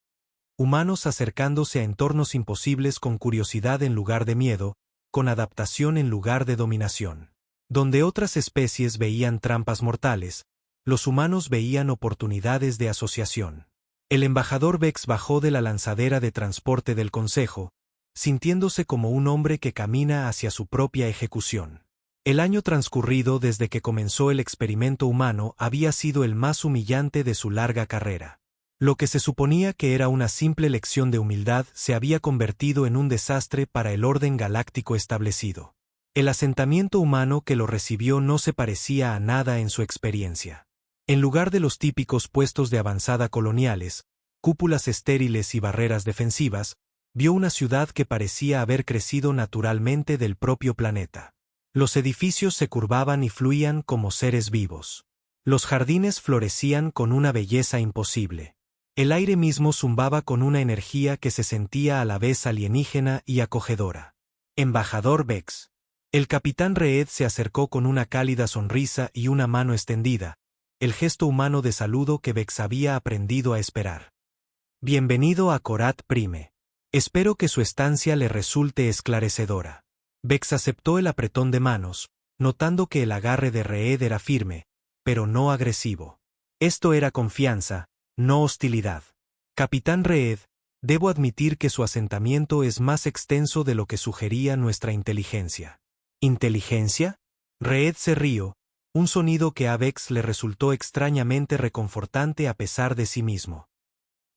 S1: Humanos acercándose a entornos imposibles con curiosidad en lugar de miedo, con adaptación en lugar de dominación. Donde otras especies veían trampas mortales, los humanos veían oportunidades de asociación. El embajador Vex bajó de la lanzadera de transporte del Consejo, sintiéndose como un hombre que camina hacia su propia ejecución. El año transcurrido desde que comenzó el experimento humano había sido el más humillante de su larga carrera. Lo que se suponía que era una simple lección de humildad se había convertido en un desastre para el orden galáctico establecido. El asentamiento humano que lo recibió no se parecía a nada en su experiencia. En lugar de los típicos puestos de avanzada coloniales, cúpulas estériles y barreras defensivas, vio una ciudad que parecía haber crecido naturalmente del propio planeta. Los edificios se curvaban y fluían como seres vivos. Los jardines florecían con una belleza imposible. El aire mismo zumbaba con una energía que se sentía a la vez alienígena y acogedora. Embajador Vex. El capitán Reed se acercó con una cálida sonrisa y una mano extendida, el gesto humano de saludo que Vex había aprendido a esperar. Bienvenido a Korat Prime. Espero que su estancia le resulte esclarecedora. Vex aceptó el apretón de manos, notando que el agarre de Reed era firme, pero no agresivo. Esto era confianza, no hostilidad. Capitán Reed, debo admitir que su asentamiento es más extenso de lo que sugería nuestra inteligencia. ¿Inteligencia? Reed se rió, un sonido que a Vex le resultó extrañamente reconfortante a pesar de sí mismo.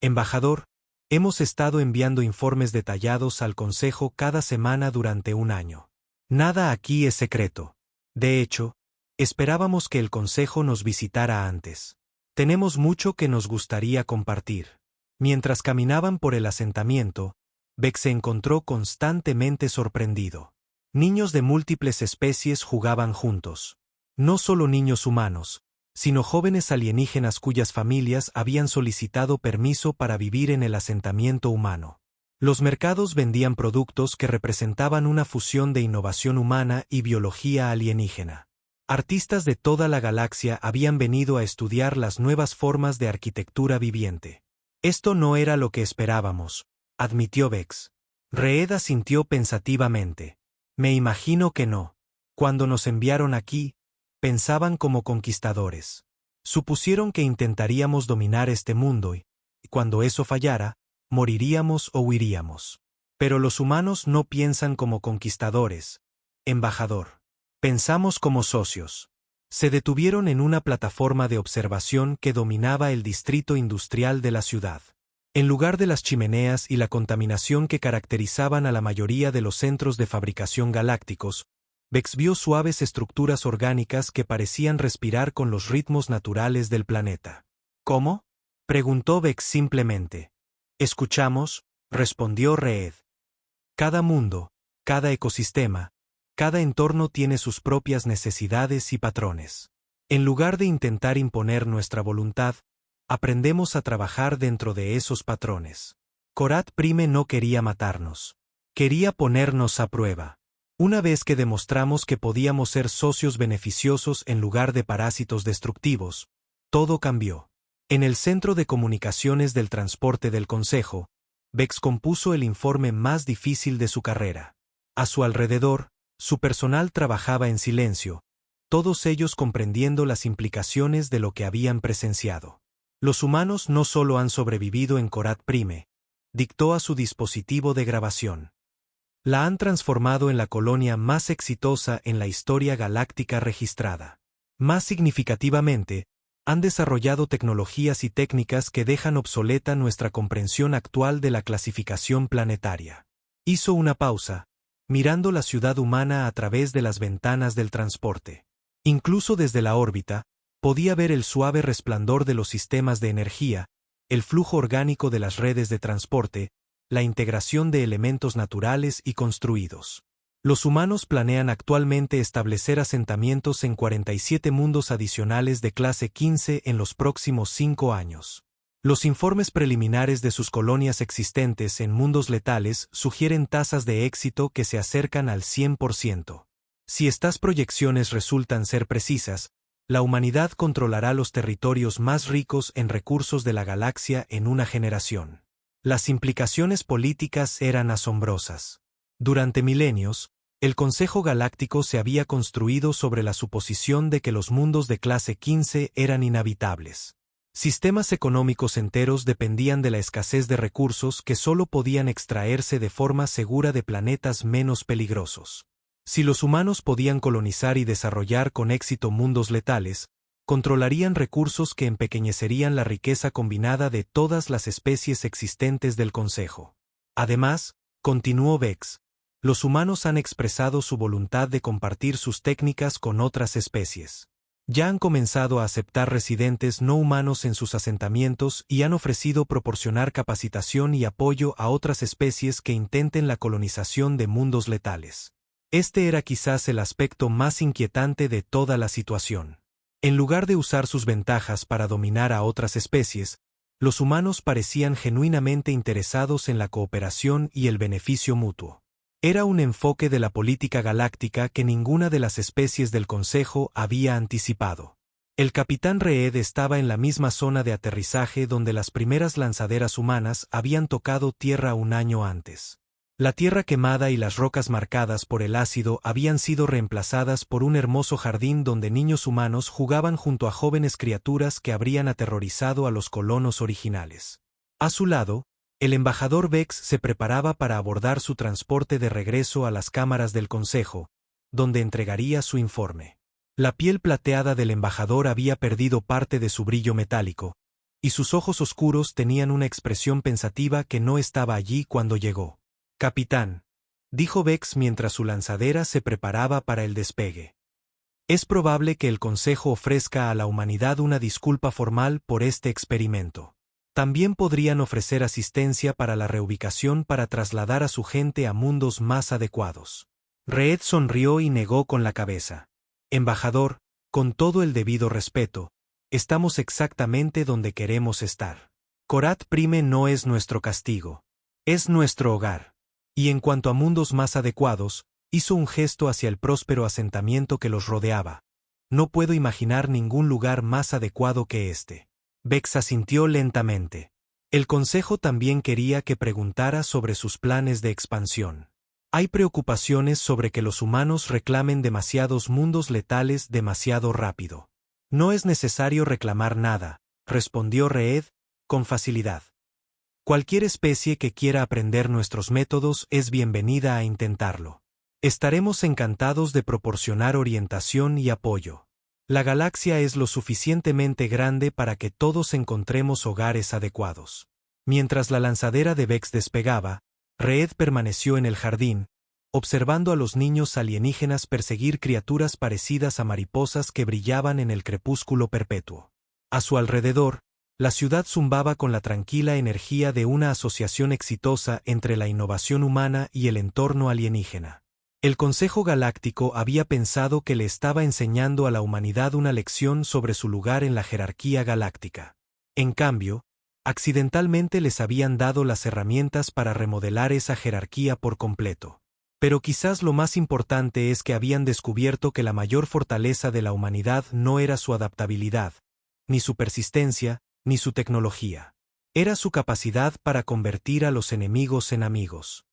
S1: Embajador, hemos estado enviando informes detallados al Consejo cada semana durante un año. Nada aquí es secreto. De hecho, esperábamos que el Consejo nos visitara antes. Tenemos mucho que nos gustaría compartir. Mientras caminaban por el asentamiento, Vex se encontró constantemente sorprendido. Niños de múltiples especies jugaban juntos. No solo niños humanos, sino jóvenes alienígenas cuyas familias habían solicitado permiso para vivir en el asentamiento humano. Los mercados vendían productos que representaban una fusión de innovación humana y biología alienígena. Artistas de toda la galaxia habían venido a estudiar las nuevas formas de arquitectura viviente. Esto no era lo que esperábamos, admitió Vex. Reed asintió pensativamente. Me imagino que no. Cuando nos enviaron aquí, pensaban como conquistadores. Supusieron que intentaríamos dominar este mundo y, cuando eso fallara, moriríamos o huiríamos. Pero los humanos no piensan como conquistadores, embajador. Pensamos como socios. Se detuvieron en una plataforma de observación que dominaba el distrito industrial de la ciudad. En lugar de las chimeneas y la contaminación que caracterizaban a la mayoría de los centros de fabricación galácticos, Vex vio suaves estructuras orgánicas que parecían respirar con los ritmos naturales del planeta. ¿Cómo?, preguntó Vex simplemente. Escuchamos, respondió Reed. Cada mundo, cada ecosistema, cada entorno tiene sus propias necesidades y patrones. En lugar de intentar imponer nuestra voluntad, aprendemos a trabajar dentro de esos patrones. Korat Prime no quería matarnos. Quería ponernos a prueba. Una vez que demostramos que podíamos ser socios beneficiosos en lugar de parásitos destructivos, todo cambió. En el Centro de Comunicaciones del Transporte del Consejo, Vex compuso el informe más difícil de su carrera. A su alrededor, su personal trabajaba en silencio, todos ellos comprendiendo las implicaciones de lo que habían presenciado. Los humanos no solo han sobrevivido en Korat Prime, dictó a su dispositivo de grabación. La han transformado en la colonia más exitosa en la historia galáctica registrada. Más significativamente, han desarrollado tecnologías y técnicas que dejan obsoleta nuestra comprensión actual de la clasificación planetaria. Hizo una pausa, mirando la ciudad humana a través de las ventanas del transporte. Incluso desde la órbita, podía ver el suave resplandor de los sistemas de energía, el flujo orgánico de las redes de transporte, la integración de elementos naturales y construidos. Los humanos planean actualmente establecer asentamientos en 47 mundos adicionales de clase 15 en los próximos 5 años. Los informes preliminares de sus colonias existentes en mundos letales sugieren tasas de éxito que se acercan al 100%. Si estas proyecciones resultan ser precisas, la humanidad controlará los territorios más ricos en recursos de la galaxia en una generación. Las implicaciones políticas eran asombrosas. Durante milenios, el Consejo Galáctico se había construido sobre la suposición de que los mundos de clase 15 eran inhabitables. Sistemas económicos enteros dependían de la escasez de recursos que solo podían extraerse de forma segura de planetas menos peligrosos. Si los humanos podían colonizar y desarrollar con éxito mundos letales, controlarían recursos que empequeñecerían la riqueza combinada de todas las especies existentes del Consejo. Además, continuó Vex, los humanos han expresado su voluntad de compartir sus técnicas con otras especies. Ya han comenzado a aceptar residentes no humanos en sus asentamientos y han ofrecido proporcionar capacitación y apoyo a otras especies que intenten la colonización de mundos letales. Este era quizás el aspecto más inquietante de toda la situación. En lugar de usar sus ventajas para dominar a otras especies, los humanos parecían genuinamente interesados en la cooperación y el beneficio mutuo. Era un enfoque de la política galáctica que ninguna de las especies del Consejo había anticipado. El capitán Reed estaba en la misma zona de aterrizaje donde las primeras lanzaderas humanas habían tocado tierra un año antes. La tierra quemada y las rocas marcadas por el ácido habían sido reemplazadas por un hermoso jardín donde niños humanos jugaban junto a jóvenes criaturas que habrían aterrorizado a los colonos originales. A su lado, el embajador Vex se preparaba para abordar su transporte de regreso a las cámaras del Consejo, donde entregaría su informe. La piel plateada del embajador había perdido parte de su brillo metálico, y sus ojos oscuros tenían una expresión pensativa que no estaba allí cuando llegó. «Capitán», dijo Vex mientras su lanzadera se preparaba para el despegue. «Es probable que el Consejo ofrezca a la humanidad una disculpa formal por este experimento. También podrían ofrecer asistencia para la reubicación para trasladar a su gente a mundos más adecuados». Reed sonrió y negó con la cabeza. «Embajador, con todo el debido respeto, estamos exactamente donde queremos estar. Korat Prime no es nuestro castigo. Es nuestro hogar. Y en cuanto a mundos más adecuados, hizo un gesto hacia el próspero asentamiento que los rodeaba. No puedo imaginar ningún lugar más adecuado que este». Vex asintió lentamente. El Consejo también quería que preguntara sobre sus planes de expansión. Hay preocupaciones sobre que los humanos reclamen demasiados mundos letales demasiado rápido. No es necesario reclamar nada, respondió Reed, con facilidad. Cualquier especie que quiera aprender nuestros métodos es bienvenida a intentarlo. Estaremos encantados de proporcionar orientación y apoyo. La galaxia es lo suficientemente grande para que todos encontremos hogares adecuados. Mientras la lanzadera de Vex despegaba, Reed permaneció en el jardín, observando a los niños alienígenas perseguir criaturas parecidas a mariposas que brillaban en el crepúsculo perpetuo. A su alrededor, la ciudad zumbaba con la tranquila energía de una asociación exitosa entre la innovación humana y el entorno alienígena. El Consejo Galáctico había pensado que le estaba enseñando a la humanidad una lección sobre su lugar en la jerarquía galáctica. En cambio, accidentalmente les habían dado las herramientas para remodelar esa jerarquía por completo. Pero quizás lo más importante es que habían descubierto que la mayor fortaleza de la humanidad no era su adaptabilidad, ni su persistencia, ni su tecnología. Era su capacidad para convertir a los enemigos en amigos.